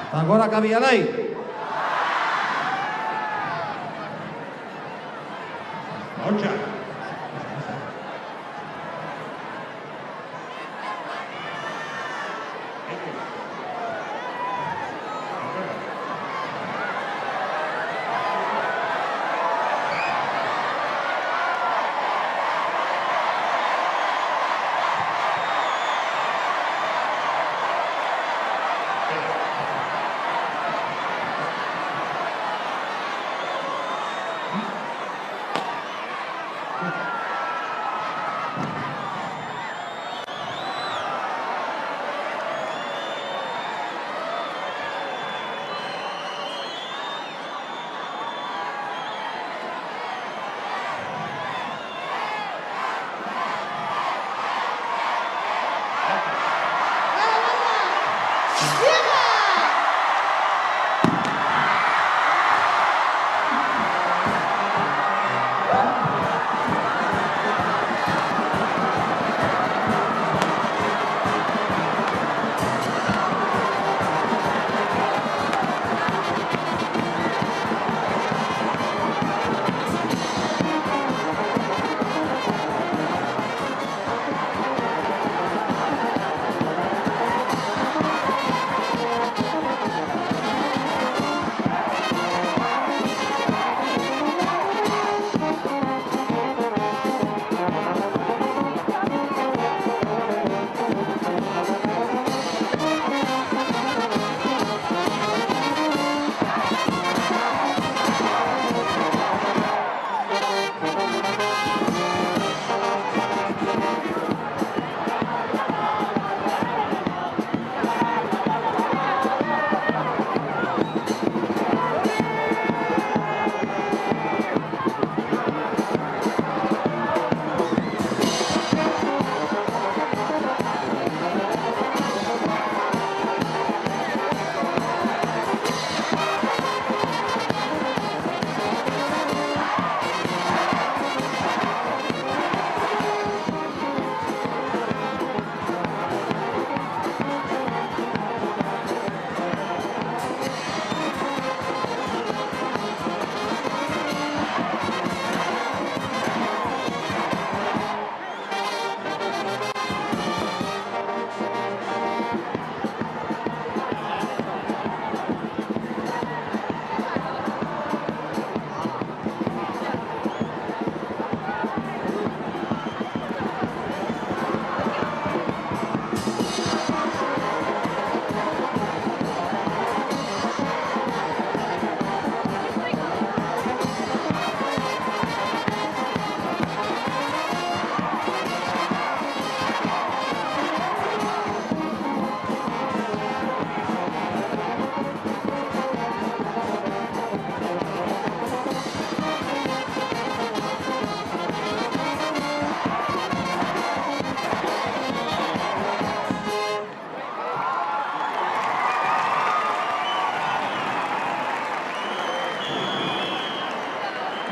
Eta gora kabia nahi! Hotxa!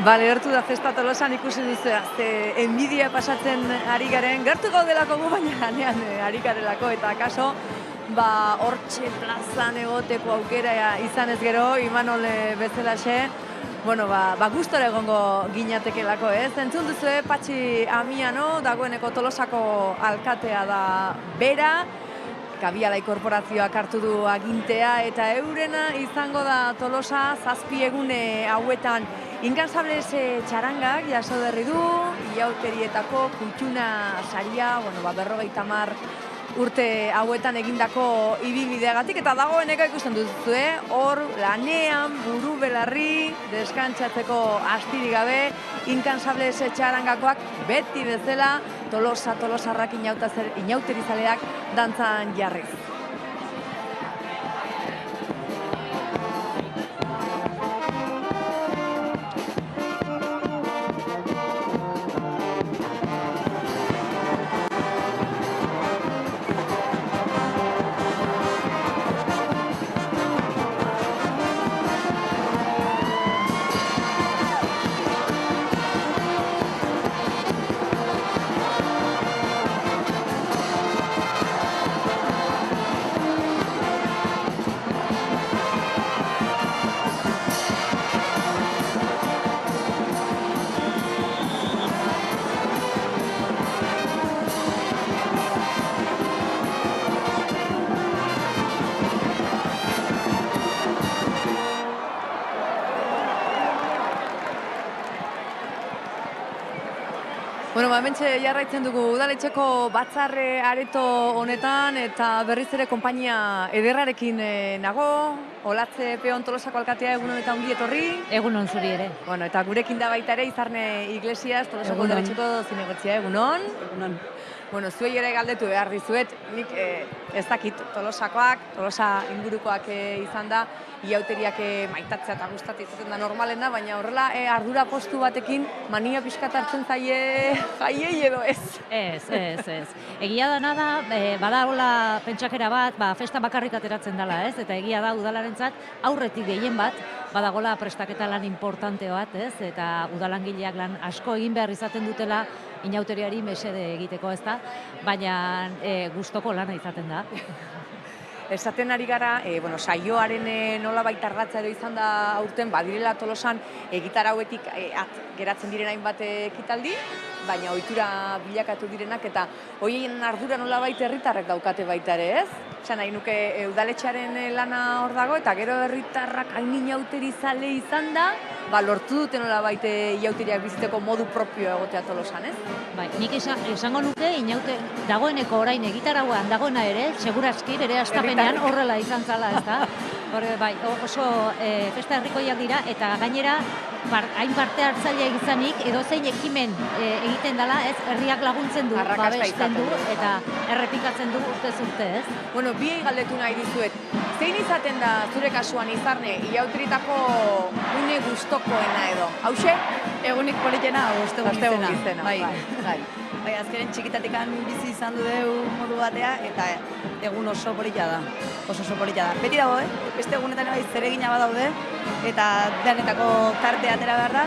Bale, gertu da festa Tolosan ikusi duzu, enbidia pasatzen ari garen, gertu gaudelako gu baina lanean ari garelako, eta kaso, hortxe plazan egoteko aukera izan ez gero, Imanol bezalaxe, bueno, gustora egongo ginatekelako, ez? Entzun duzu, Patxi Amiano, dagoeneko Tolosako alkatea da bera, Kabialai korporazioak hartu du agintea, eta eurena izango da Tolosa 7 egune hauetan inkansables txarangak jaso berri du, iauterietako kutxuna saria, 50 urte hauetan egindako ibilbideagatik, eta dagoeneko ikusten duzu, hor lanean, buru belarri, deskantzatzeko astirik gabe, inkansables txarangakoak beti bezala Tolosarrak inauterizaleak dantzan jarriz. Hementxe jarraitzen dugu udaletxeko batzarre areto honetan, eta berriz ere konpainia ederrarekin nago, Olatze Peon Tolosako alkatea, egunon eta ongi etorri. Egunon zuri ere. Bueno, eta gurekin da baita ere Izarne Iglesias, Tolosako udaletxeko zinegotzia, egunon. Egunon. Bueno, zuei ere galdetu behar dizuet, nik ez dakit Tolosakoak, Tolosa ingurukoak izan da, iauteriak maitatzea eta gustatzen izaten da normalena, baina horrela ardura postu batekin mania pixkat hartzen zaie jaiei edo ez? Ez. Egia dana da, badagoela pentsakera bat, festa bakarrik ateratzen dela, ez? Eta egia da udalarentzat aurretik gehien bat, badagoela prestaketa lan importante bat, ez? Eta udalangileak lan asko egin behar izaten dutela inauteriari mesede egiteko, ez da? Baina gustoko lana izaten da. Esaten ari gara, saioaren nolabait ardatza edo izan da aurten, badirela Tolosan gitarauetik geratzen diren hainbat ekitaldi, baina ohitura bilakatu direnak, eta horien ardura nolabait herritarrek daukate baita ere, ez? Esan nahi nuke udaletxearen lana hor dago, eta gero herritarrak hain inauterizale izan da, lortu dute nolabait iauteriak biziteko modu propio egotea Tolosan, ez? Bai, nik esango nuke dagoeneko orain egitarauan dagoena ere, segurazki bere astapenean horrela izan zala, ez da? Bai, oso festa herrikoiak dira, eta gainera hain parte hartzailea izanik edozein ekimen egiten dela, ez, herriak laguntzen du, babesten du, eta errepikatzen du urtez urte, ez? Bueno, biei galdetu nahi dizuet, zein izaten da zure kasuan Izarne, iauteritako une gustokoena edo? Hauxe? Egunik politena, ostegun izena. Bai, azkenen txikitatik bizi izan du modu batea, eta egun oso polita da. Beti dago, beste egunetan zeregina badaude, eta denetako tarte atera behar da,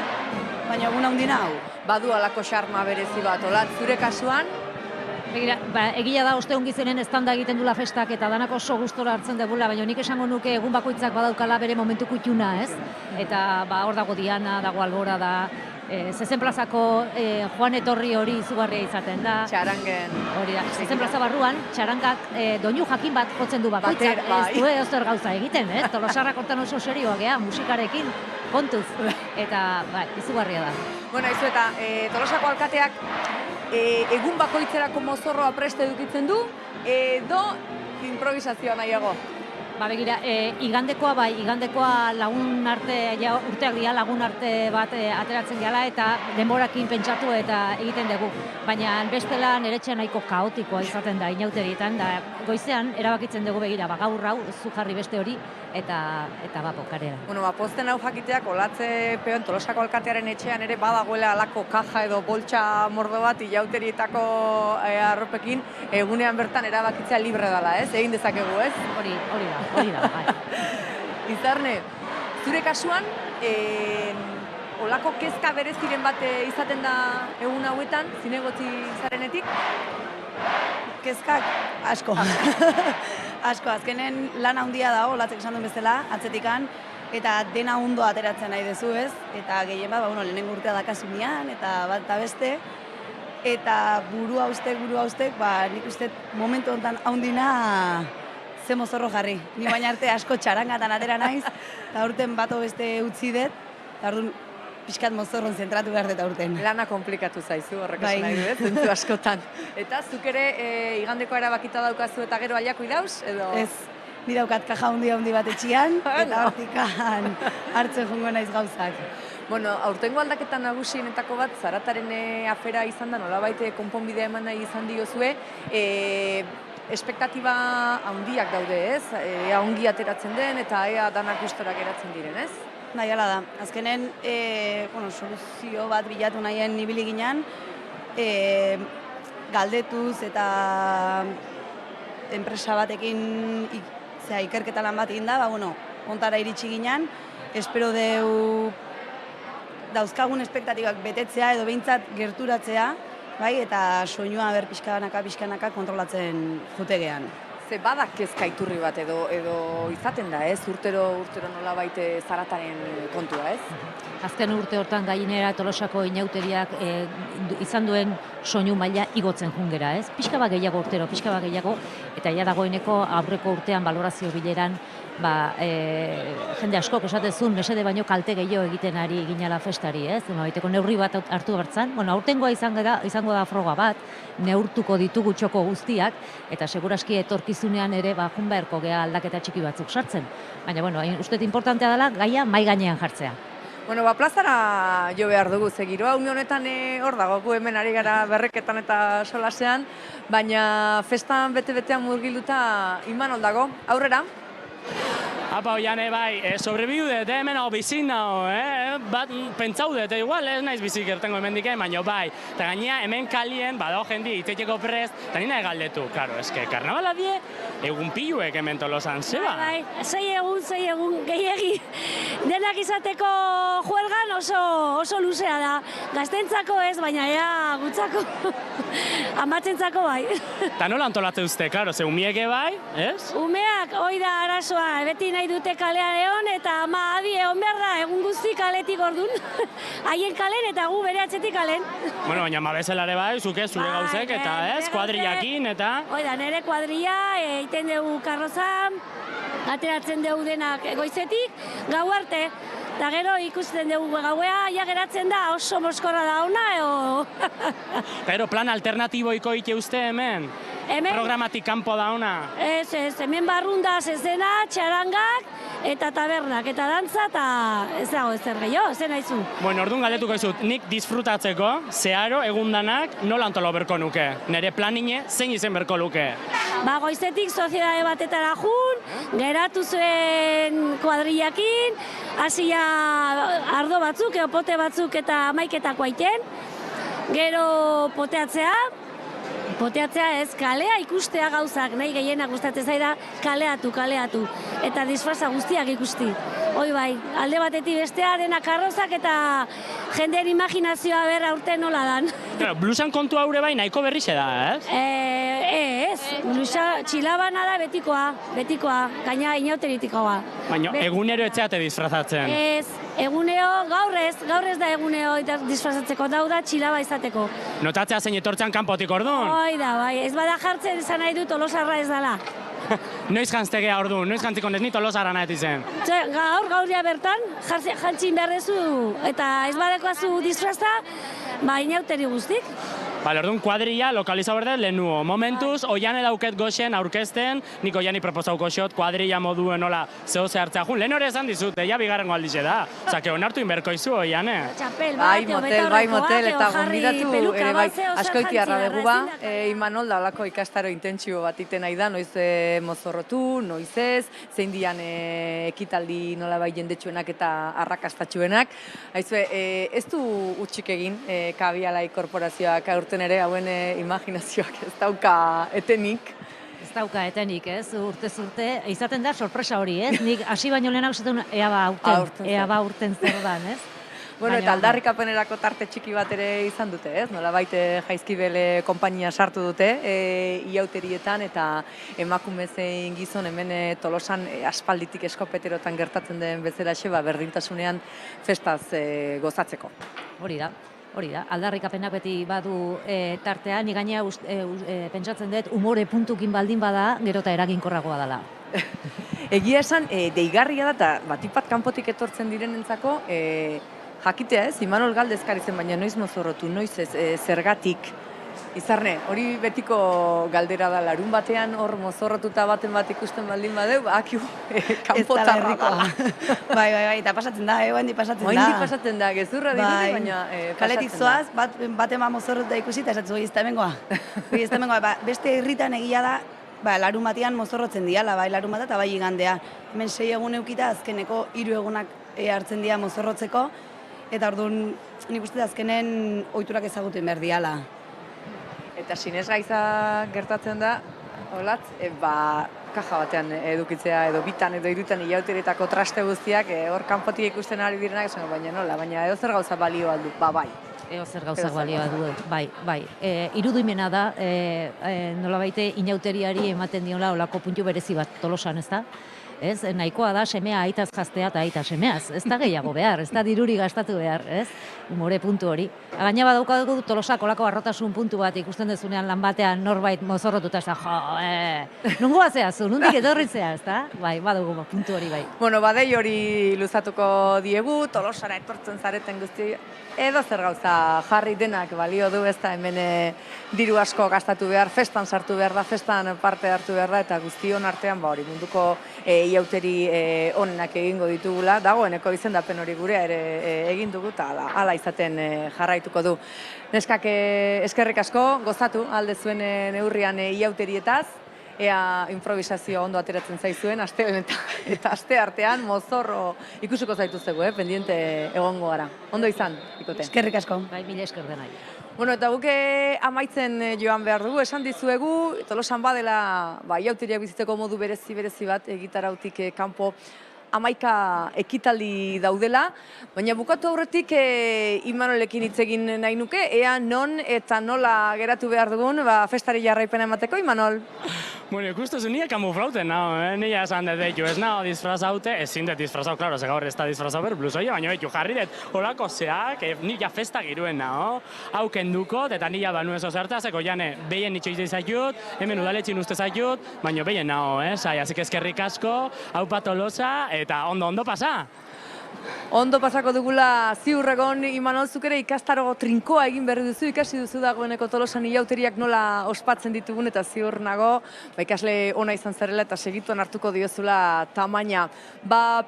baina egun handina hau. Badu alako xarma berezi bat, Olat, zure kasuan? Begira, egia da ostegun gizenen estanda egiten dula festak eta danak oso gustora hartzen degula, baina nik esango nuke egun bakoitzak badaukala bere momentu kutxuna, ez? Eta hor dago Diana, dago Albora da, Zezen plazako joan etorri hori izugarria izaten da. Txarangen. Hori da, Zezen plaza barruan, txarangak doinu jakin bat jotzen du bakoitzak, ez du ezer gauza egiten, ez? Tolosarrak hortan oso serioak, musikarekin, kontuz, eta izugarria da. Bueno, izu eta Tolosako alkateak egun bakoitzerako mozorroa preste edukitzen du, edo improvisazioa nahiago? Begira, igandekoa lagun arte, urteak dira lagun arte bat ateratzen gehala eta denborakin pentsatu eta egiten dugu. Baina bestela niretxean nahiko kaotikoa izaten da inauterietan, da goizean erabakitzen dugu begira, gaur hau, zu jarri beste hori, eta pokarera. Bueno, pozten hau jakiteak, Olatze Peon Tolosako alkatearen etxean ere badagoela alako kaja edo boltsa mordo bat iauterietako arropekin, egunean bertan erabakitzea libre dela, ez? Egin dezakegu, ez? Hori da, bai. Izarne, zure kasuan, olako kezka bereziren bat izaten da egun hauetan, zinegotzi zarenetik? Kezkak asko. Asko, azkenen lan handia dago, Latzek esan duen bezala, atzetikan, eta dena ondo ateratzen nahi dezu ez, eta gehien bat, lehenengo urtea dakasunean, eta bat eta beste, eta burua ustek, nik uste momentu honetan handina ze mozorro jarri. Ni baina arte asko txarangatan atera naiz, eta aurten bato beste utzi dut, eta orduan pixkat mozorron zentratu behar dut aurten. Lana komplikatu zaizu, horrek esan nahi du, zentzu askotan. Eta zuk ere igandeko erabakita daukazu eta gero aliako idauz, edo? Ez, ni daukat kaja handi bat etxian, eta hortikan hartzen jungo naiz gauzak. Bueno, aurtengo aldaketa nagusienetako bat, zarataren afera izan da, nolabait konponbidea eman nahi izan diozue, espektatiba handiak daude, ez? Ea ongi ateratzen den eta ea danak gustora geratzen diren, ez? Nahi, ala da. Azkenen, soluzio bat bilatu nahien ibili ginen, galdetuz eta enpresa batekin ikerketa lan bat egin da, ontara iritsi ginen, espero deu dauzkagun espektatibak betetzea edo behintzat gerturatzea, eta soinua ber pixkanaka kontrolatzen jutegean. Ze badak kezka iturri bat edo izaten da, ez? Urtero nolabait zarataren kontua, ez? Azken urte hortan gainera Tolosako inauteriak izan duen soinu maila igotzen jungera, ez? Pixka bat gehiago urtero, pixka bat gehiago, eta ja dagoeneko aurreko urtean balorazio bileran jende askok esatezun mesede baino kalte gehiago egiten ari ginala festari, ez? Baiteko neurri bat hartu bertzan. Aurtengoa izango da froga bat, neurtuko ditugu txoko guztiak, eta seguraski etorkizunean ere jun beharko gea aldaketa txiki batzuk sartzen. Baina, uste importantea dela gaia mai gainean jartzea. Plazara jo behar dugu giroa une honetan hor dago, gu hemen ari gara berreketan eta solasean, baina festan bete-betean murgilduta Imanol dago, aurrera? Apa, Oiane, sobrebidu dut, hemen hau bizit nago, bat pentsau dut, igual ez naiz bizik ertengo hemendik, baina eta gainea hemen kalien, badago jendi itzeteko prest, eta nina egaldetu, klaro, eske, karnabala die, egun piluek hemen Tolosan, zeba? Sei egun, gehiegi, denak izateko juelgan oso luzea da, gaztentzako ez, baina ea gutzako, amatzentzako bai. Eta nola antolate uste, klaro, ze umieke bai, ez? Umeak, hoi da arazoa, beti nahi dute kalean egon, eta adi egon behar da, egun guzti kaletik ordun, haien kalen eta gu bere atzetik kalen. Baina mabezelare bai, zuke zure gauzek, eta ez, kuadrillakin, eta... Oida, nire kuadrilla, egiten dugu karrozan, ateratzen dugu denak goizetik, gau arte, eta gero ikusten dugu gauea, ja geratzen da, oso moskorra da ona, Pero plan alternatiboiko ite uste hemen? Programatik kanpo da ona? Ez, hemen barrundaz ez dena, txarangak, eta tabernak, eta dantza, eta ez dago ezer gehiago, ez nahi zu. Orduan galdetuko izut, nik disfrutatzeko, zeharo egundanak nola antolo berko nuke? Nere planine, zein izen berko luke? Goizetik soziedade batetara jun, geratu zuen kuadrillakin, hasia ardo batzuk, pote batzuk eta amaiketako aiten, gero poteatzea ez, kalea ikustea gauzak, nahi gehienak gustatzen zaida, kaleatu, eta disfraza guztiak ikusti. Hoi bai, alde batetik bestea dena karrozak eta jendeen imaginazioa berra urte nola dan. Blusan kontu haure bai nahiko berrixe da, ez? Ez, blusa txilabana da betikoa, gaina inauteritikoa. Baina egunero etxeate disfrazatzen? Ez, egunero, gaur ez da egunero disfrazatzeko, da txilaba izateko. Notatzea zein etortzen kanpotik orduan? Hoi da, bai, ez bada jartzen izan nahi du Tolosarra ez dela. Noiz jantztegea orduan, noiz jantziko nes ni Tolosarra nahi zen? Gauria bertan, jantzin behar dezu, eta ez badekoazu disfraza, inauteri guztik. Orduan kuadrilla lokaliza berde lehenuo. Momentuz, Oiane dauket goxen aurkezten, nik Oiani proposauko xot, kuadrilla moduen nola zeho zehartzea jun. Lehen hori esan dizut, ja bigarrengo aldize da. Zake, onartu inberko izu, Oiane. Bai motel, eta gombidatu ere bai, askoitiarra dugu ba, Imanol da olako ikastaro intentsibo bat iten nahi da, noiz mozorrotu, noiz ez, zein dian ekitaldi nola bai jendetsuenak eta arrakastatxuenak. Haizue, ez du utxik egin Kabialai korporazioak aurten ere hauen imaginazioak ez dauka etenik. Ez dauka etenik, ez? Urtez urte, izaten da sorpresa hori, ez? Nik hasi baino lehenak zaten ea ba urten zer dan, ez? Bueno, eta aldarrikapenerako tarte txiki bat ere izan dute, ez? Nolabait Jaizkibel konpainia sartu dute iauterietan eta emakume zein gizon hemen Tolosan aspalditik eskopeterotan gertatzen den bezalaxe berdintasunean festaz gozatzeko. Hori da. Aldarrikapenak beti badu tartean, ni gainera pentsatzen dut umore puntukin baldin bada, gero eta eraginkorragoa dela. Egia esan, deigarria da, eta batipat kanpotik etortzen direnentzako, jakitea ez, Imanol Galdezkari zen, baina noiz mozorrotu, noiz ez, zergatik. Izarne, hori betiko galdera da, larun batean hor mozorrotuta baten bat ikusten baldin badeu, akiu, kanpotarra da. Bai, eta pasatzen da, oendi pasatzen da. Oendi pasatzen da, gezurra dirudi, baina pasatzen da. Kaletik zoaz, baten mozorrotuta ikusi, eta esatzu, hori ez da hemengoa. Beste herritan egia da, larun batean mozorrotzen diala, bai larun bata eta bai igandea. Hemen 6 egun eukita, azkeneko 3 egunak hartzen dira mozorrotzeko, eta orduan nik uste azkenen ohiturak ezagutzen behar diala. Eta sinesgaiza gertatzen da, olatz, kaja batean edukitzea, edo bitan, edo irutan ilauteretako traste guztiak, hor kanpotik ikusten ari direnak, baina nola, baina edo zer gauza balio aldu, bai. Eo zer gauzak balioa du, bai. Irudimena da, nolabaite inauteriari ematen diola olako puntu berezi bat Tolosan, ez da? Ez, nahikoa da semea aitaz jaztea eta aita semeaz. Ez da gehiago behar, ez da diruri gastatu behar, ez? Humore puntu hori. Gaina badaukagu Tolosak olako arrotasun puntu bat ikusten dezunean lan batean norbait mozorrotuta ez da, nungoa zehazu, nundik etorritzea, ez da? Bai, badugu puntu hori bai. Bueno, badei hori luzatuko diegu, Tolosara etortzen zareten guzti, edo zer gauza jarri denak balio du, ez da hemen diru asko gastatu behar, festan sartu behar da, festan parte hartu behar da, eta guztion artean hori munduko iauteri onenak egingo ditugula, dagoeneko izendapen hori gurea ere egin dugu, eta hala izaten jarraituko du. Neskak eskerrik asko, gozatu alde zuen neurrian iauterietaz, ea improvisazio ondo ateratzen zaizuen, aste eta aste artean mozorro ikusiko zaituztegu, pendiente egongo gara. Ondo izan, ikote. Eskerrik asko. Bai, mila esker denai. Bueno, eta guke amaitzen joan behar dugu, esan dizuegu, Tolosan badela iauteriak bizitzeko modu berezi bat egitarautik kanpo 11 ekitaldi daudela, baina bukatu aurretik Imanolekin hitz egin nahi nuke, ea non eta nola geratu behar dugun festari jarraipena emateko, Imanol? Bueno, ikusten nia kamuflauten nao, nia esan dut deitu, ez nao disfrazaute, ezin dut disfrazau, klaro, ze gaur ez da disfrazau blusoia, baina betu jarri dut holako zeak, nila festa giruen nao, hau kendukot, eta nila banu eso zerta, zeko jane, behien itxoiz zaitut, hemen udaletxin uste zaitut, baina behien nao, asik eskerrik asko, hau Tolosa, eta ondo pasa. Ondo pasako dugula ziurregon, Imanol, zuk ere ikastaro trinkoa egin berri duzu, ikasi duzu dagoeneko Tolosan ilauteriak nola ospatzen ditugun, eta ziur nago, ikasle ona izan zarela eta segituan hartuko diozula tamaina.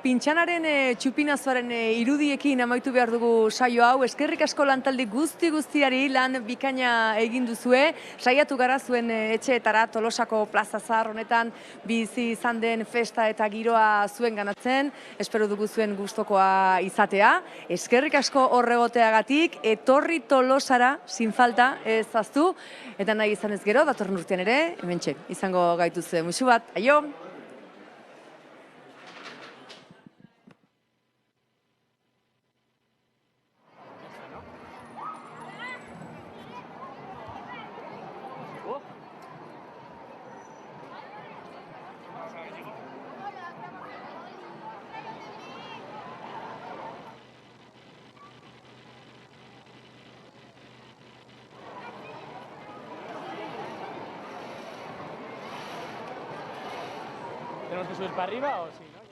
Pintxanaren txupinazoaren irudiekin amaitu behar dugu saio hau, eskerrik asko lantaldi guztiari lan bikaina egin duzue, saiatu gara zuen etxeetara Tolosako plaza zahar honetan bizi izan den festa eta giroa zuen ganatzen, espero dugu zuen gustokoa izatea. Eskerrik asko horregoteagatik, etorri Tolosara sin falta ez aztu, eta nahi izan ez gero, datorren urtean ere, hementxe, izango gaituzue. Muxu bat, aio! ¿Tenemos que subir para arriba o sí, no?